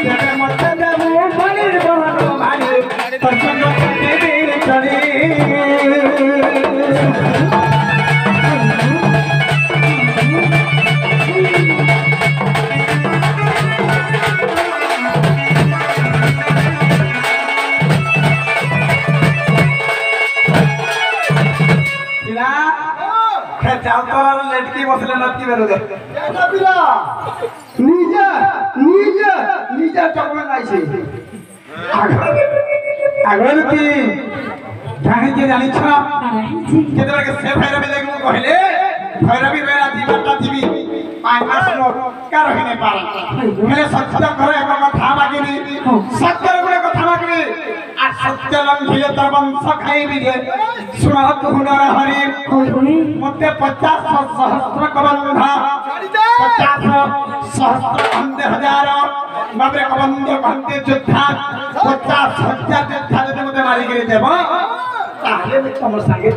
देबे मते देबु बलि मोहन भाई संगे जदीर जदी लड़की बसले लड़की बेरोगे निजा चकमें आइছে আগর কি জানি যে জানিছ কেতবার কে সে ভৈরবী লাগু কইলে ভৈরবী বেলা জীবনটা দিবি 5 মাস নো কার হইনে পারা হেলে সত্য করে এক কথা মাগিনি সত্যের গুলো কথা মাগিনি আর সত্য লঙ্ঘিলে তোর বংশ খাইবি রে শুনত হুনর হরি মতে 50 সহস্র কবন্ধ 50 সহস্র বন্ধে হাজার বাবরে কবন্ধ বন্ধে যোদ্ধা 50 হাজার যোদ্ধা যদি মতে মারি করে দেব তাহলে আমি তোমার সঙ্গে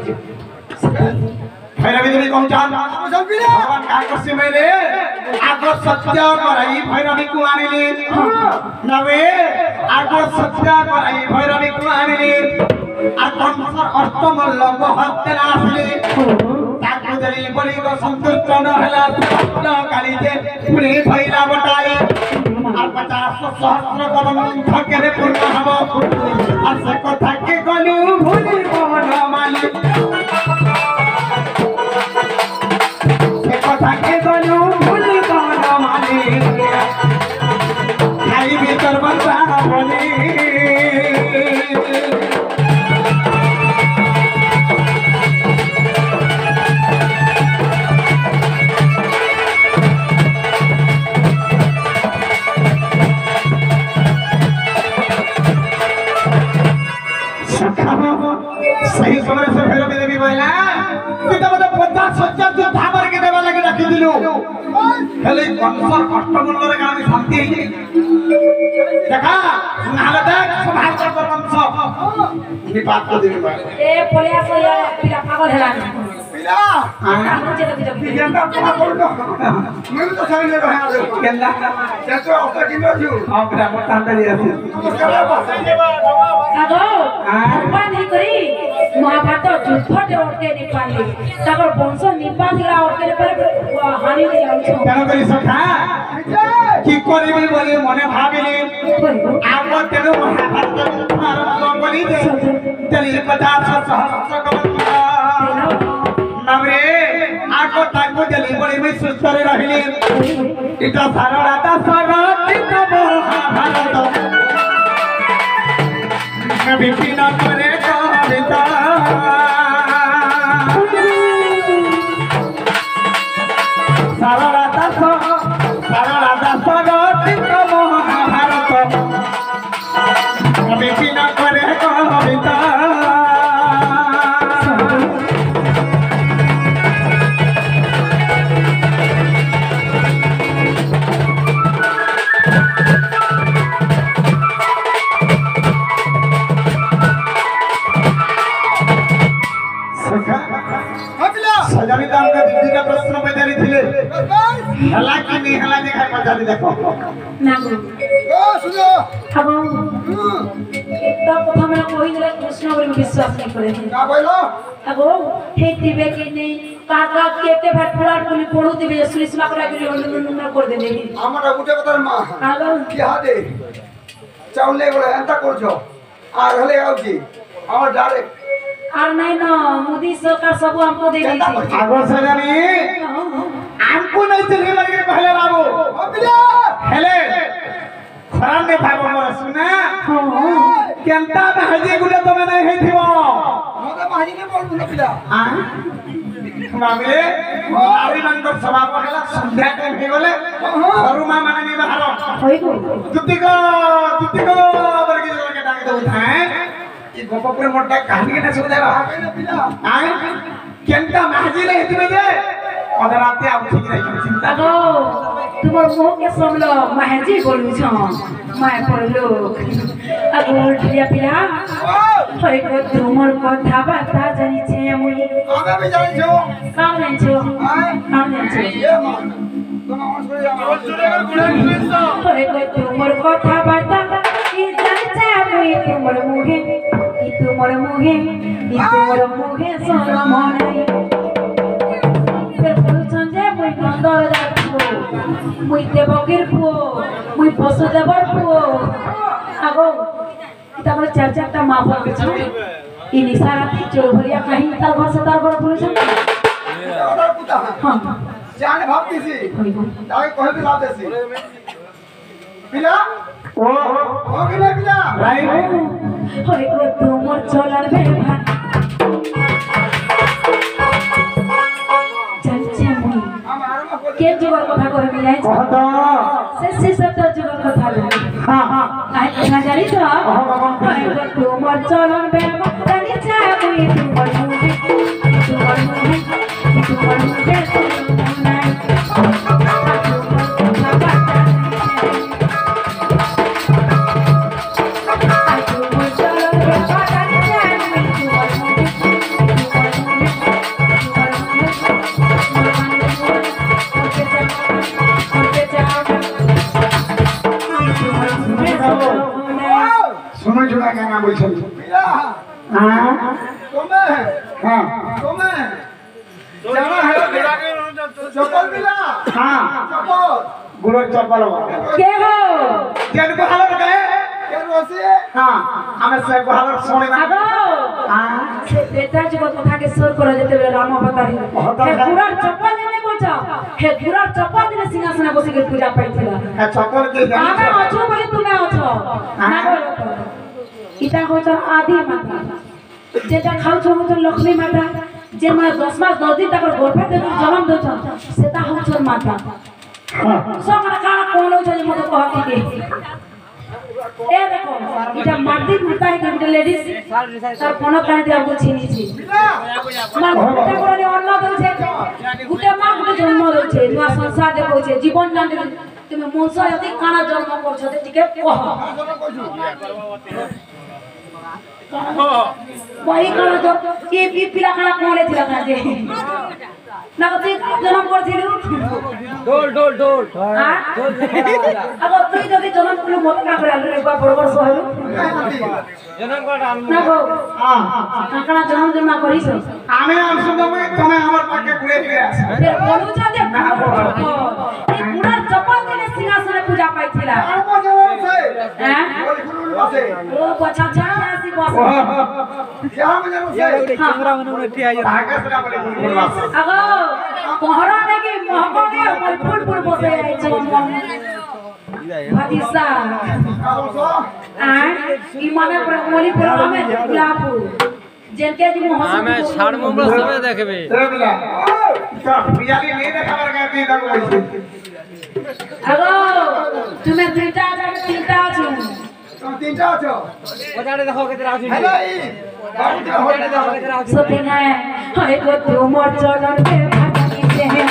ভৈরবী দেবী কৌচান ভগবান কার করছে মেলে আগর সত্য করাই ভৈরবী কু আনিলি নবে আগর সত্য করাই ভৈরবী কু আনিলি আর কংসর অষ্টমল্ল হত্যা আসলে তাকে দেলি বলি গো সন্তুষ্ট ন হলা সত্য কালি যে পুরি ভৈরা বটাই আর 50 সহস্র কবন্ধ কেনে পূর্ণ হব আর সে কথা কে গলু ভুলি মোহন মালিক থাকে গলু ভুলি মোহন মালিক খাই ভিতর বলবা বলি सही समय से भैरवी देवी बोला पिता मते 50 हजार जो धाबर के देवा लगे रखी दिलु हेले कंसर अष्टमंडल रे गामी शांति देखा नाले देख सभाच कर वंश नि बात को देवी बा ए पोलिया सोया पिला पागल हेला पिला मुझे तो जब केंदा पागल न मैं तो सामने रहा केंदा जतो ओका किलो छु ओकरा मोटा अंदर आसी আগো ভগবান নি করি মহাভারত যুদ্ধতে ওটকে নি পালি তারপর বংশ নিপাত গলা ওটকে পরে হানি নি যাচ্ছে কেন করি সখা কি করিবি বলি মনে ভাবিলি আগর তেনো মহাভারত আরম্ভ করি দে চলি 50 সহস্র কবন্ধ নবরে আগো তাকো চলি বলি মই সুস্থরে রহিলি এটা সারড়া দাসর চিত্ত মহাভারত বিপিন করে কবিতা সারড়া দাস চিত্ত মহাভারত বিপিন করে কবিতা सजानी दाम का दीदी का प्रश्न बजारी थिले हला की नहीं हला देखा बजारी देखो না গো ও শুনো আগো এটা প্রথমে কই দিলে কৃষ্ণ বলে বিশ্বাস নি করে না কইলো আগো হে দিবে কি নেই কাকা কেতে ভাট ফুলার বলি পড়ু দিবে সুরিসমা করে গলি অন্য করে দেবে আমাটা গুটে কথা মা আগো কি হাতে চাউলে গুলো এন্তা করছো আর হলে আও কি আমার ডাইরেক্ট আর নাই না মোদি সরকার সব हमको दे दी आगो सजानी हमको नहीं चली लगे पहले बाबू हेले खराब ने भागो मोर सुना केंता में हजी गुले तो नहीं है थिवो মতে মাহি কে বলবো না পিলা आ मामले नारी मंग सभा को हला संध्या टाइम हे गले घरु मा माने नि बाहर होई गो जुत्ती को बरगी जगह के डाके दो थाए कि गोपपुर मोटा कहानी के ना सुन देबा পিলা आय केंता माजी ले हित में जे अधराते आउ ठीक रही चिंता আগो তোমার মুখকে সামলো মাহেজি বলু ছ মায় পড়লো আগোল প্রিয়া পিলা হয়তো তোমার কথা বার্তা জানিছে আমি আমি জানিছো কাম জানিছো কাম জানিছো হয়তো তোমার কথা বার্তা কি জানিছে আমি তোমার মুখে তোমার মুখে তোমার মুখে সরম নাই মুই নন্দর যাচ্ছো মুই দেবকীর পুও মুই বসুদেবর পুও আগো তারপরে চার চারটা মা বাপ গেছে ই নিশারাতি চৌভরিয়া কাহিনী তার ঘর সে তার ঘর বলেছেন হ্যাঁ জান ভাবতেছি তাই কহে দিলা দেছি পিলা ও ও পিলা রাই হরে গো তোমার চলার ব্যবহার के जुगर कथा कहे मिलाई कहता से सब तो जुगर कथा ले हां हां आई कथा जानी तो हाय गो तुमर चलन बेमा जानी चाहे कोई तुमर मुहे सुनो जुड़ा क्या नाम बोल हाँ हाँ जाना है चप्पल मिला हाँ चप्पल गुरु चप्पल के हो जन को हालत गए हाँ हमें से को हालत सोने ना आगो हाँ बेटा जुगर कथा के सुर कर जेते बेले राम अवतार हे पूरा चप्पल ने बोलछा हे पूरा चप्पल ने सिंहासन बसी के पूजा पाइथिला चप्पल के आमे अछो बोले तुमे अछो ना बोलो इता होछ आदि माता जेटा खाउ छो तो लक्ष्मी माता जे मां 10 मास 10 दिन तक गोरफा दे जन्म दो छ सेता होछ माता सब काना कोन हो जे मते कहती के ए देखो इटा माटी पुरता है कि लेडीज तार कोन काने दे आपको छीनी छी मां गुटा करले अन्न दो छे गुटा मां गुटे जन्म दो छे नुआ संसार देखो छे जीवन जान तुमे मोसा यदि काना जन्म कर छ टिके कह वही करो तो ये भी पिला खाना कोले थिला था जे ना कति जन्म करथिलु डोल हां अब तुई जदि जन्म करलु मत का करे रे बरोबर सहलु जन्म कर ना गो हाँ काकड़ा जन्म करिस आमे हम सुनो में तुम्हें हमार पाके घुरे फिरे फिर बोलू जा दे ये पूरा चप्पल दिने सिंहासन पूजा पाइथिला हां ओ बचा ऐसी बस कैमरा में उठी आई अगो कोहरा ने की महबने फुल बसे आई छ भातीसा आ ई माने पर मोली पर हमें गुलाबू जेनके जी मोहस हमें छाड़मो में सब देखबे ए बिला तो पियाली नहीं देखावर गए ती तक बोल अगो तुम्हें तीनटा तीनटा छु तुम तीनटा छो ओजाड़े देखो केतरा आछी हेलो ई ओजाड़े देखो केतरा आछी सोते है हाय गो तुमर चलन के भाती से है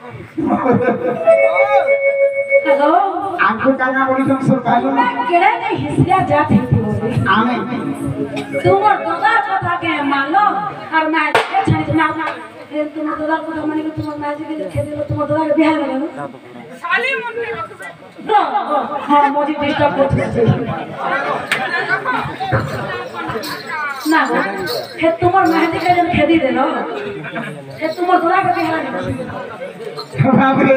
हेलो आंखों का ना बोली तुम सुन पालो ना केड़े नहीं हिस्सा जात है बोले आमे तुम्हार दुकान कथा के मान लो और मैं छानी ना तुम दुकान को माने के तुम मैजिक के खेल लो तुम दुकान के बिहार लगे साली मन में हां मुझे डिस्टर्ब करते ना हे तुम्हार मेहंदी के जन खेदी दे लो हे तुम्हार दुकान के बिहार लगे बाप रे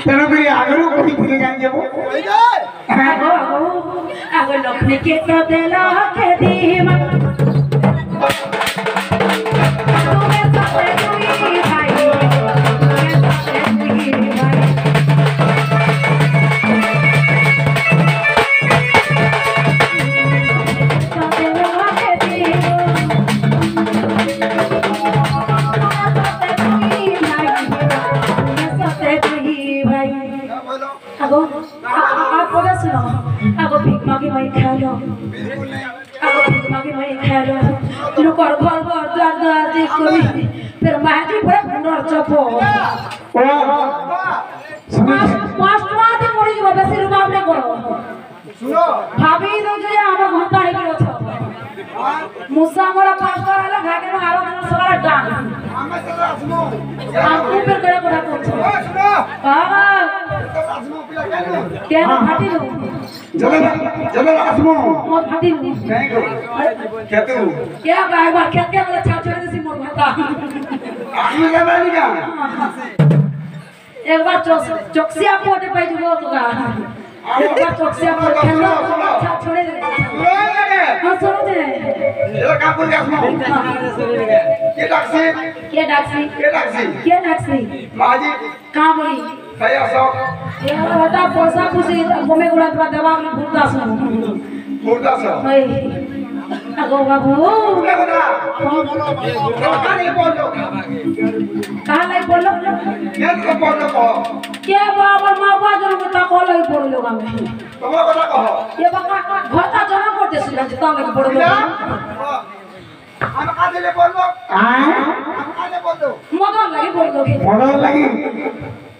तेरा कोई आगरू कोई फिर गान जबो आगो लखनी के तो देला के दी मन तुम्हें साथे दुई भाई तुम्हें साथे दुई भाई साथे देला के दी साथे दुई भाई आगो आप बोला सुनो आगो भीख मांगी मैं खा लो आगो भीख मांगी मैं खा लो लोग और घर द्वार देख कोई फिर माजी पर पुनर चपो ओ सुनो पांच दे मोरी जो बेसी रुबाब ने करो सुनो भाभी दो जे हमर घंटा है गेलो छ मुसा मोरा पांच वाला खा के आरो दिन सवाला डांग हमें चला सुनो आप ऊपर करे कोड़ा को सुनो बाबा सुनो पिला कहनो क्या फाटी लो चलो आसमो मत फाटी लो नहीं को क्या तू क्या बाय बार खेत के वाला छाप छोड़ देसी मोर भाता आसमो का बानी का एक बार चौकसिया पोटे पे जो तो का एक बार चौकसिया पोटे खेलो छाप छोड़े दे हां सुनो दे ये कापुर का आसमो ये टैक्सी माजी कहां बोली सया सो ये हटा पैसा खुशी घूमे गुड़ा के दवा में भूलता सो मुर्दा सो भाई अगो बाबू क्या बता कहां नहीं बोलो कहां नहीं बोलो ये तो बोलो को के बाबा मां बाजन को ता को लई बोलो गा में तुम बता कहो ये बका घटा जमा करते सिला ता लगे बोलो हम आधे ले बोलो हम आधे बोलो मदन लगी बोलो के मदन लगी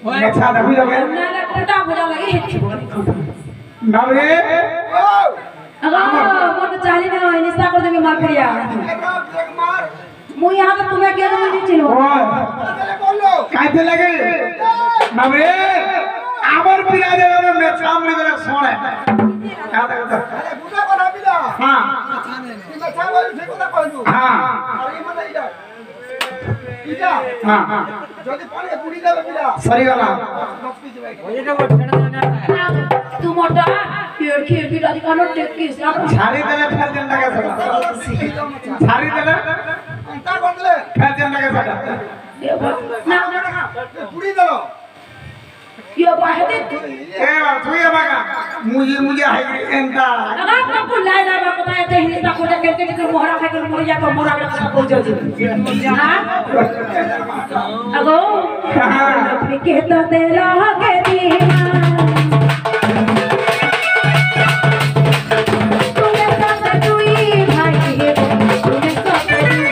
अच्छा दबी लगे ना ना कोटा बुझा लगी नवरे अगो मोट चाली में होई निस्ता कर देंगे मार पड़िया मु यहां तो तुम्हें क्या नहीं चिनो काहे लगे नवरे आवर पिला देवे में मैं सामने वाला सोने क्या देखो बुटा को ना पिला हां मैं चावल से को ना कहलू हां अरे मत इजा इजा हां जल्दी पानी पूरी देवे पिला सही वाला तू मोटा खीर की दादी कानो टेकी झाड़ी देले फेर जन लगे सका झाड़ी देले अंता बदले फेर जन लगे सका ना पूरी देलो ये बाहते तू ये बागा मुझे है एंता अगर आपको लाई ना पता है तो हिंदी को करके के मोहरा खा के मोर जा को मोरा का को जो हां अगो अपने के तो तेरा के दीना तुम्हें साथ दुई भाई तुम्हें साथ दुई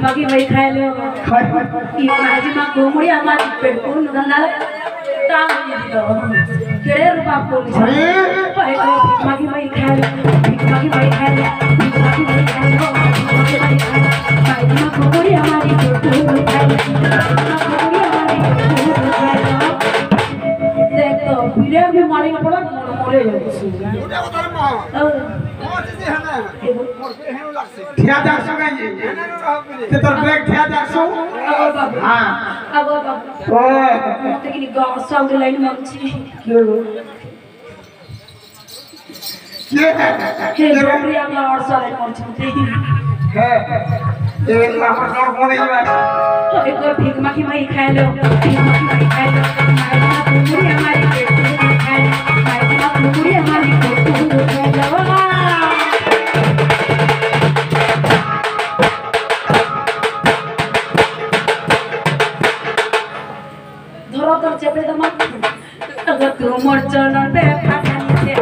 मगी वही खाए लो ये माजी मां कोमड़ी हमारी पेट को नगला टांग दो केड़े रुपा पुलिस भाई को मगी वही खाए लो मगी वही खाए लो मगी वही खाए लो माजी मां कोमड़ी हमारी पेट को खाए लो कोमड़ी हमारी पेट को खाए लो देखो पीरे भी मारी ना पड़ा मोरे उड़ा बता मां ठिया जासो गई ते तोर ब्रेक ठिया जासो हां अब ओ लेकिन गांव सब लाइन में छी क्यों ये हे रोमरिया का और साले कौन छते है ये लामा और कोने में एक और भीख माखी माई खाए लो भीख माखी माई खाए लो माई ना पूरी हमारी पेट में खाए माई ना बुढ़िया मारी तू जवा ধরো তোর চেপে দমা अगर तू मोर चरण पे फासानी से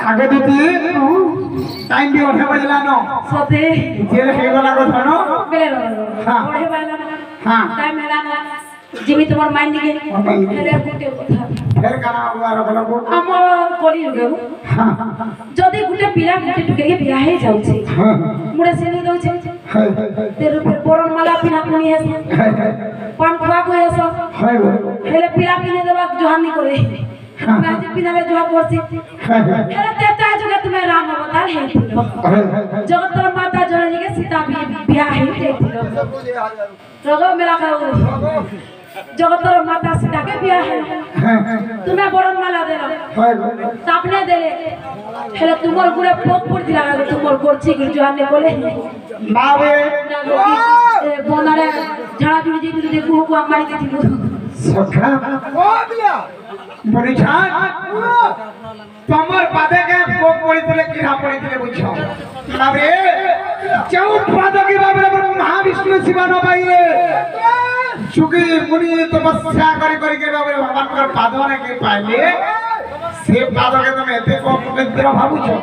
आगे दीदी टाइम भी उठे बजला नो सते जेल हे वाला को थानो बेले हाँ। ओढ़े वाला हाँ। टाइम मेरा ना जिमी तुम्हार माइंड के मेरे गुटे কথা फिर करा हुआ रखला को আমার কলি গেউ যদি গুটে পিলা গুটে টুকে বিয়া হয়ে যাଉଛି মুড়ে সেনি দউছে তের উপর বরণ মালা পিনা পুনি হেস পান খাওয়া কই হেস हाय হেলে পিলা পিনে দেবা জহানি করে রাজি পিনালে জহা করছি হেলে তেতা যুগে তুমি রাম অবতার হেছিল জগতর মাতা জননীকে সীতা বিয়া হেছিল রগ মেলা খাও জগতর মাতা সীতাকে বিয়া হে তুমি বরণ মালা দেলো সাপনে দেলে হেলে তোমার গুড়ে পোক পড়তি লাগা তোমার করছি কি জহানে বলে बाबे বনারে ঝাড়া জুড়ি দিয়ে দিলে কুহু কুহু মারি দিছিল सखा ओ बिया बड़ी छान तमर पादे के पोक पड़ी तले कीड़ा पड़ी तले बुझो बाबे चौ पादो की बाबे महाविष्णु शिवा न पाइले चुकी मुनि तपस्या करी के बाबे भगवान कर पादो ने के पाइले से पादो के तुम एते को पवित्र भाबुछो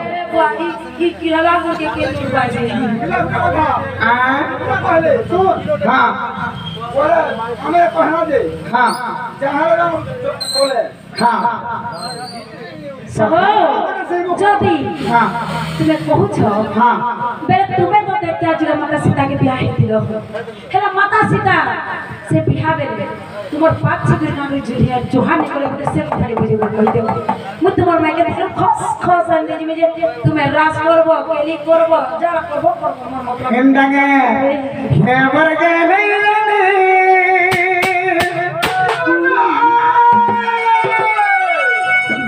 की किला के छुपाई आ पहले सुन हां बोले हमें कहना दे हां जहां बोले हां सब जदी हां তুমি কহুছ हां বেলে তুমি তো দেখতে আজকে মাতা সীতা কে বিয়া হইছিল হেলা মাতা সীতা সে বিয়া বেলে তোমার পাঁচ ছিগুর নামে জুড়িয়া জোহানি করে বলে সে খালি বুঝে কই দেব মু তোমার মাইকে দেখো খস খস আনলে জিমে যে তুমি রাস করব কেলি করব যা করব করব আমার মতলব হেন্ডাঙ্গে হেবর গেলে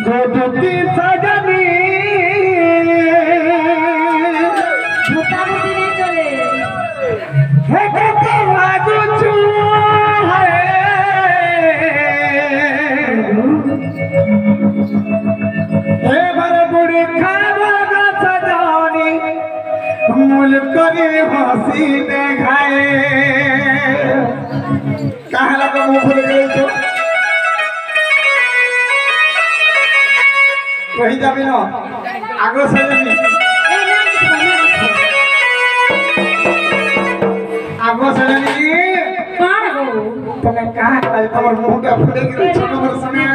गोदती सजनी মোটামুটি নেই চলে है कते लागू छु है बर बुढ़ी खावा का सजानी मूल करे हंसी ने खाए कहाँ लगा मुंह खुल गई तो कहीं जाबी ना आगो सजनी এই নাম কি তোমার आगो सजनी কার গো तुम्हें कहाँ कल तमर मुंह का फुले गिरे छोटो पर समय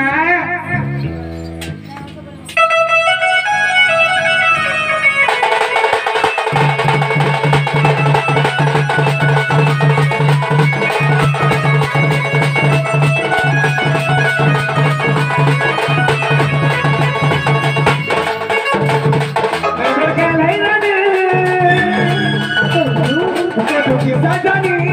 सजनी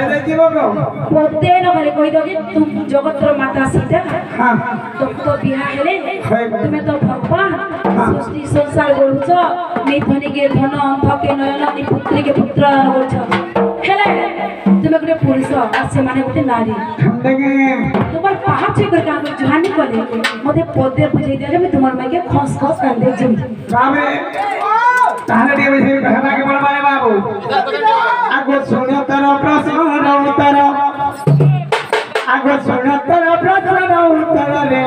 कहले दे जीव को पोते न करे कहि दो जे तुम जगतर माता सीता हां तुम तो बिहा हेले तुम्हें तो भगवान सृष्टि संसार गरुछ नि धनी के धन अंध के नयन नि पुत्री के पुत्र गरुछ हेले तुम्हें गुटे पुरुष आ से माने गुटे नारी देखे तुम्हार पाछे कर काम जुहानी करे मते पोते बुझाई दे जे मैं तुम्हार माई के खस खस कर दे जिम बाबे ताने दे बजे कहना के बड़बाए बाबू आगो सुनो तारा प्रश्न उत्तर आगो सुनो तारा प्रश्न उत्तर रे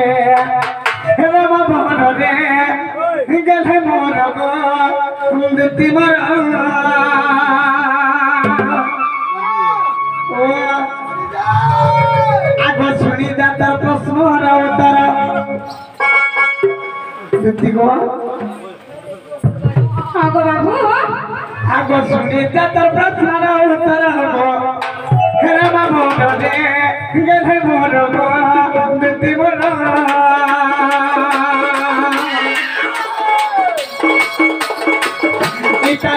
हे बाबा रे गले मोर गो दिति मर ओ आगो सुनी दाता प्रश्न उत्तर दिति गो आगो बाबू आगो सुनी दाता प्रश्न उत्तर हो हे बाबा रे गले मोर गो दिति मर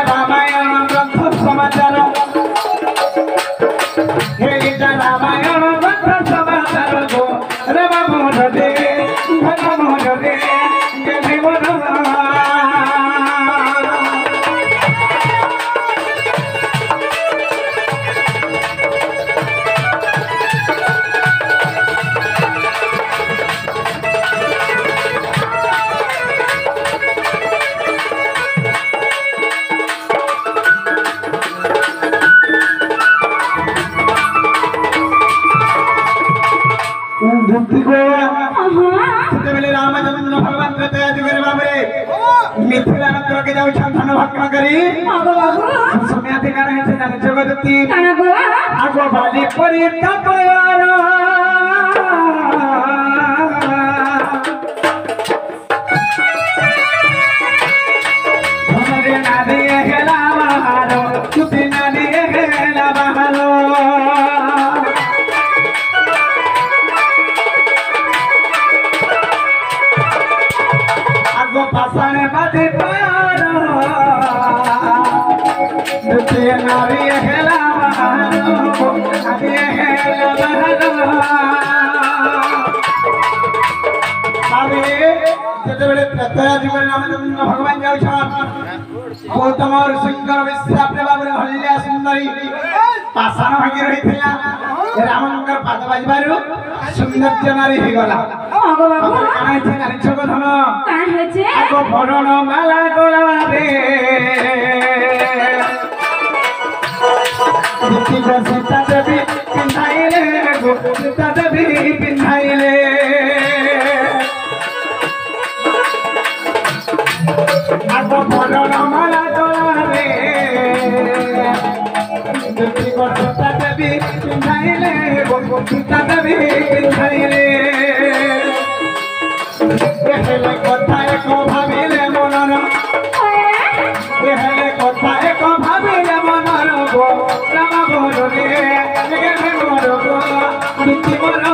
रामायण ग्रंथ समाचार हे गीता रामायण ग्रंथ समाचार गो रमा मोहन रे धन मोहन रे गले मोहन धुती को ସେତେବେଳେ ରାମଚନ୍ଦ୍ର ଭଗବାନ ତ୍ରେତୟା ଯୁଗରେ ବାବରେ ମିଥିଳା ନଗର के जाउ छान भक्षण करी ସମୟାଧିକାର ହେଇছে ଜାଣିଛ ଗଦତି ଆଗ ବାଲି ପରି ତପୟାର ଧନରେ ନାରୀ ହେଲା ବାହାର ତୁତି ନାରୀ ହେଲା ବାହାର पासाने बाती पारो दुती नारी हेला बहारो आदि हेला बहारो आबे जेतेबेले त्रैतया जुगरे रामचंद्र भगवान जाउ छन गौतम और सुंदर विश्राप रे बाबरे हल्ल्या सुंदरी पासान भागी रहिथिला रामंकर पाद बाजबारु सुंदर नारी हे गला आगो बाबू काहे छे नारी छगो धन काहे छे आगो भरण माला गला रे दुती को सीता देवी पिंधाइले गो सीता देवी पिंधाइले आगो भरण माला गला रे दुती को सीता देवी पिंधाइले गो सीता देवी पिंधाइले हेले कथा एक भाबिले मनर हेले कथा एक भाबिले मनर गो राम बोल रे गेले मोर गो दुति मोर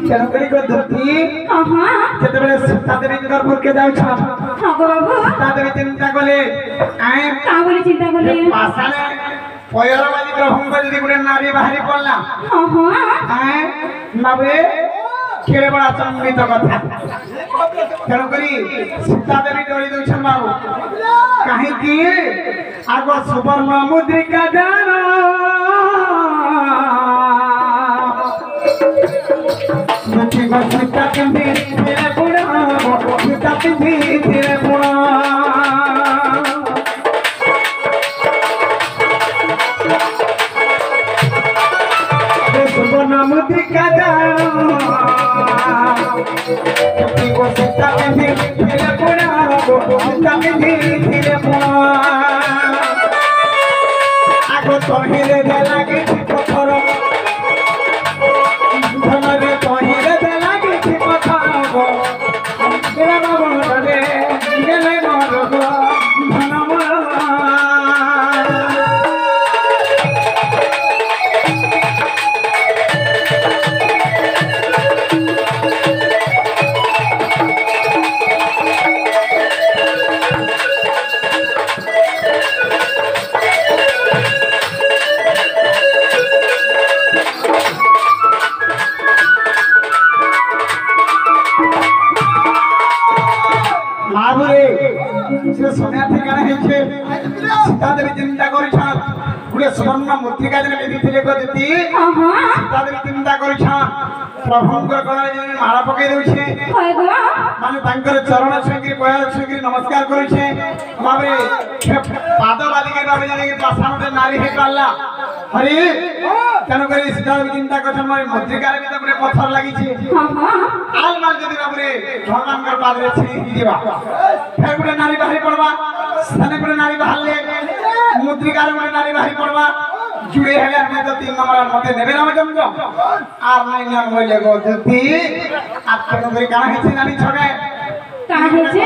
चरकरी को धरती जेतेबेले सीता देवी गर्भ के जाउ छ आगो बाबू सीता देवी चिंता कले आए का बोली चिंता करले पासाले पयरबाजी ग्रहण कर जदी गुटे नारी बाहरी पड़ला आए नबे केरे बड़ा संगीत कथा चरकरी सीता देवी डोरी दउ छ बाबू काहे कि आगो सुवर्ण मुद्रिका जानो मुझे सीता पिंधी तेरे बुढ़ा सीता पिंधी तेरे बुढ़ा सुवर्ण मुद्रिका जानो सीता पिंधी तेरे बुढ़ा सीता पिंधी तेरे बुढ़ा आगो तोहिरे दे लागे पत्थर धनरे तोहि ସୁବର୍ଣ୍ଣ ମୃତ୍ତିକା ଦିନ ପିନ୍ଧିଥିଲେ କହନ୍ତି ତାদের ଚିନ୍ତା କରିଛନ୍ ପ୍ରଭୁଙ୍କର ଗଳାରେ ଯେମିତି ମାଳ ପକେଇ ଦଉଛେ ମାନେ ତାଙ୍କର ଚରଣ ଛୁଇଁକି ପୟାର ଛୁଇଁକି ନମସ୍କାର କରୁଛେ ଭାବରେ ପାଦ ବାଲିକି ଭାବେ ଯେମିତି ପାଷାଣରେ ନାରୀ ହେଇପାରିଲା ହରି ତେଣୁକରି ସୀତାଦେବୀ ଚିନ୍ତା କରୁଛନ୍ ମୋର ମୃତ୍ତିକାରେ ବି ତାପରେ ପଥର ଲାଗିଛି ଆଲମାଲ ଯଦି ଭାବରେ ଭଗବାନଙ୍କର ପାଦରେ ଛିଡି ଯିବା ଫେର ଗୋଟେ ନାରୀ ବାହାରି ପଡବା ସ୍ଥାନେ ଗୋଟେ ନାରୀ ବାହାରିଲେ ମୁଦ୍ରିକାର ଗୋଟେ ନାରୀ ବାହାରି ପଡବା जुड़े हेले हमें तो 3 नंबर मते नेबे ना जमजो आर नाइ नाम बोले गो जति आप केनो करी काना हिछि नानी छगे काना हिछि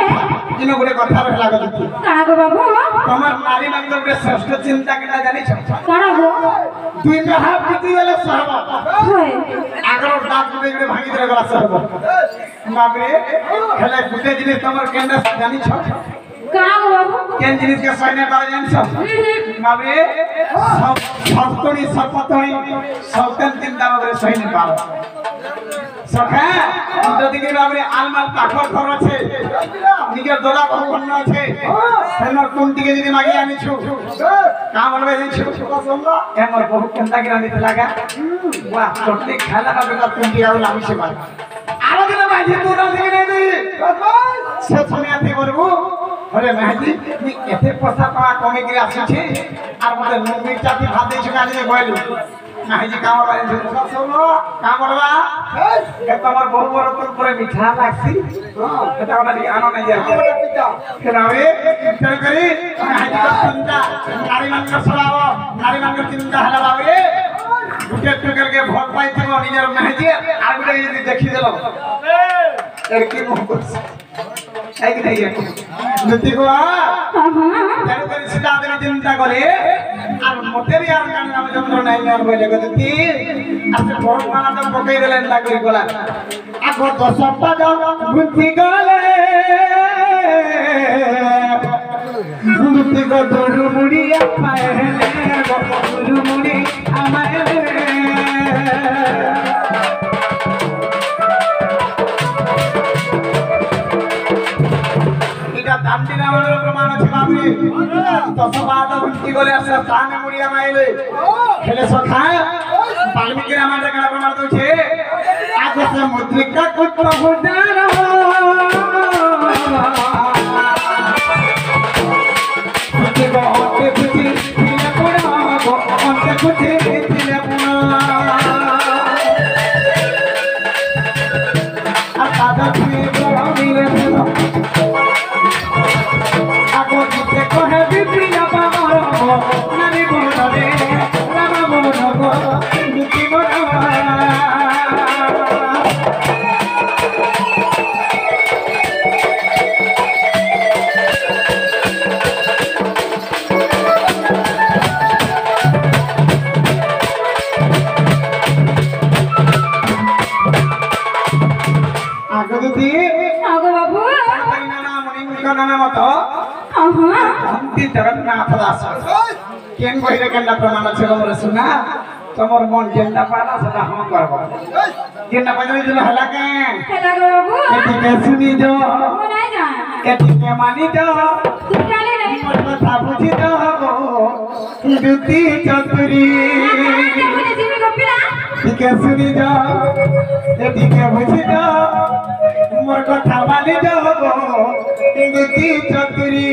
इनो गुडे कथा रहला गो जति काना गो बाबू तमर नारी नंदर गुडे श्रेष्ठ चिंता केना जानि छ काना गो दुई कहा पिटी गेले सहब होय आगरो दांत गुडे भांगी दे गला सहब बाबरे हेले गुडे जिनिस तमर केना जानि छ काना गो बाबू केन जिनिस के सैने बारे जानि छ बाबरे सप्तणी सपतणी सौतन चिंता बाबरे सैने बारे सखा যদি কি বাবরে আলমাল পাখর ঘর আছে নিজের দোলা ভবন আছে সেনর কোন দিকে যদি মাগি আনিছু কা বলবে জানিছু এমর বহু কেনতা কি রানি লাগা বাহ চটনি খালা বাবে কা কোন দিকে আউলা আমি সে পার আরো দিন মাঝি তো না দিকে নেই দি সে সময় আতে বলবো আরে মাঝি তুমি এতে পয়সা পাওয়া কমে গিয়ে আসছে আর মতে নুন মির্চাতি ভাত দিছু কালি কইলু মাঝি কাম বারে শুনো কাম করবা এ তোমার বহু বড় তোর পরে মিঠা লাগছি এটা ওটা দি আনো নাই যাচ্ছে কেনাবে তেল করি মাঝি তো চিন্তা নারী মানক সরাও নারী মানক চিন্তা হলা বাবরে গুটে টুকেলকে ভোট পাইতিব নিজের মাঝি আর গুটে যদি দেখি দিল এর কি মুখ করছে এই কি নাই নীতি গো তেল করি সিধা দেবী চিন্তা করে আর মোটেরই আর কান নাম যন্ত্র নাই আর বলে গতি আজকে বড় মানা তো পকাই দিলেন না কই গলা আগো তো সপ্পা দাও গুতি গলে গুতি গো দরু মুড়ি আমায় গো দরু মুড়ি আমায় এটা দামটি নামের প্রমাণ আছে বাবরি দশবাদ গুতি গলে আসে স্থানে মুড়ি আমাইলে হেলে সখা বাল্মীকি রামায়ণ কেন প্রমাণ দউছে আগে সে মুদ্রিকা কুত হুদার কুতি গো অন্তে কুতি দিলে পুরা গো অন্তে কুতি দিলে পুরা আর দাদা তুই বড় মিলে আগো দিতে কহে বিপিনা পামর নানি বড়রে রাম বড় দুটি বড় আগো দিদি আগো বাবু নানা মণিমুখ নানা মতো ধন্তি জগন্নাথ দাস কেন বহিরে কেন্দ্র প্রমাণ আছে তোমরা শুনা তোমার মন যেটা পালা সেটা হাম করব যেটা পাইলে দিল হলা কে হেলা গো বাবু এটিকে শুনি যো নাই যা এটিকে মানি যো তুই কালে রে মোর কথা বুঝি যো দুতি চতুরি কোনে জিমি গপিরা এটিকে শুনি যো এটিকে বুঝি যো মোর কথা মানি যো দুতি চতুরি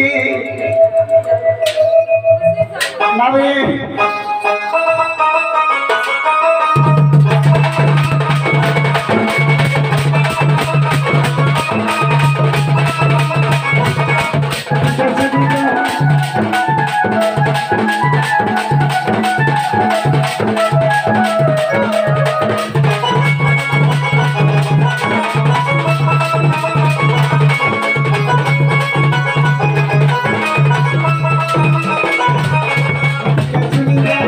নাবে শুনি যো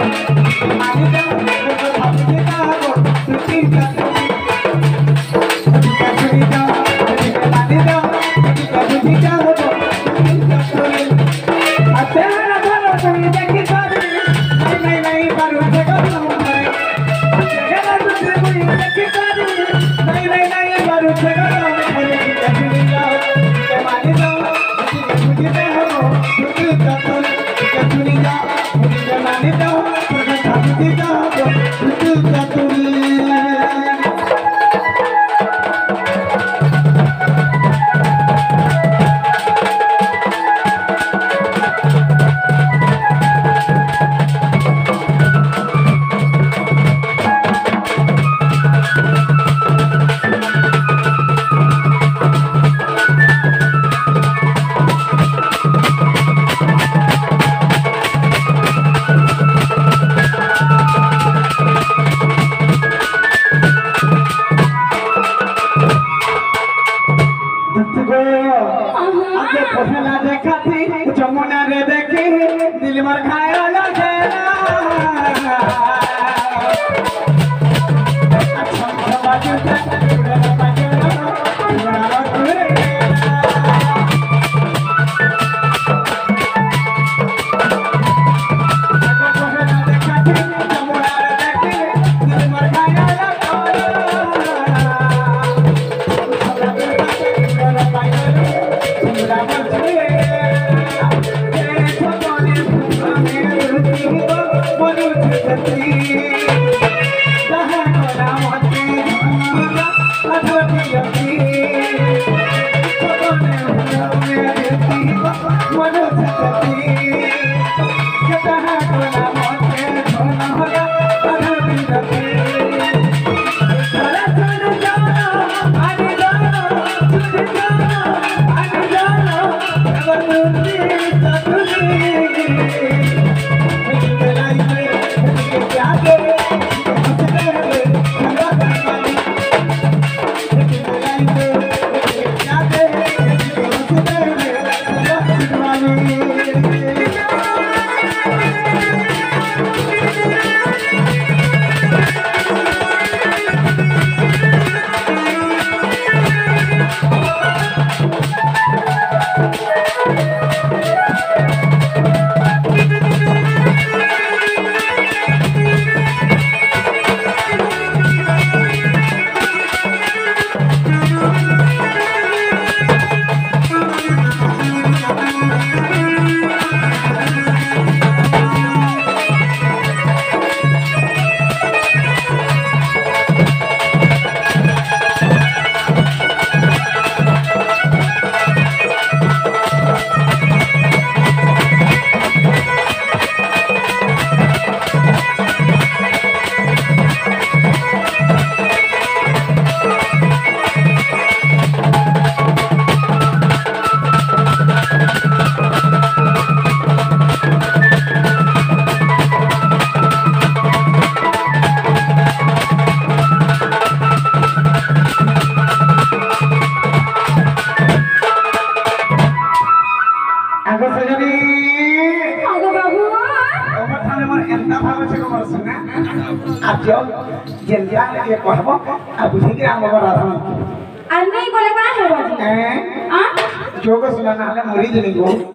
अन्नी को लगा है बाजी जोग सुना ना मरी जनी को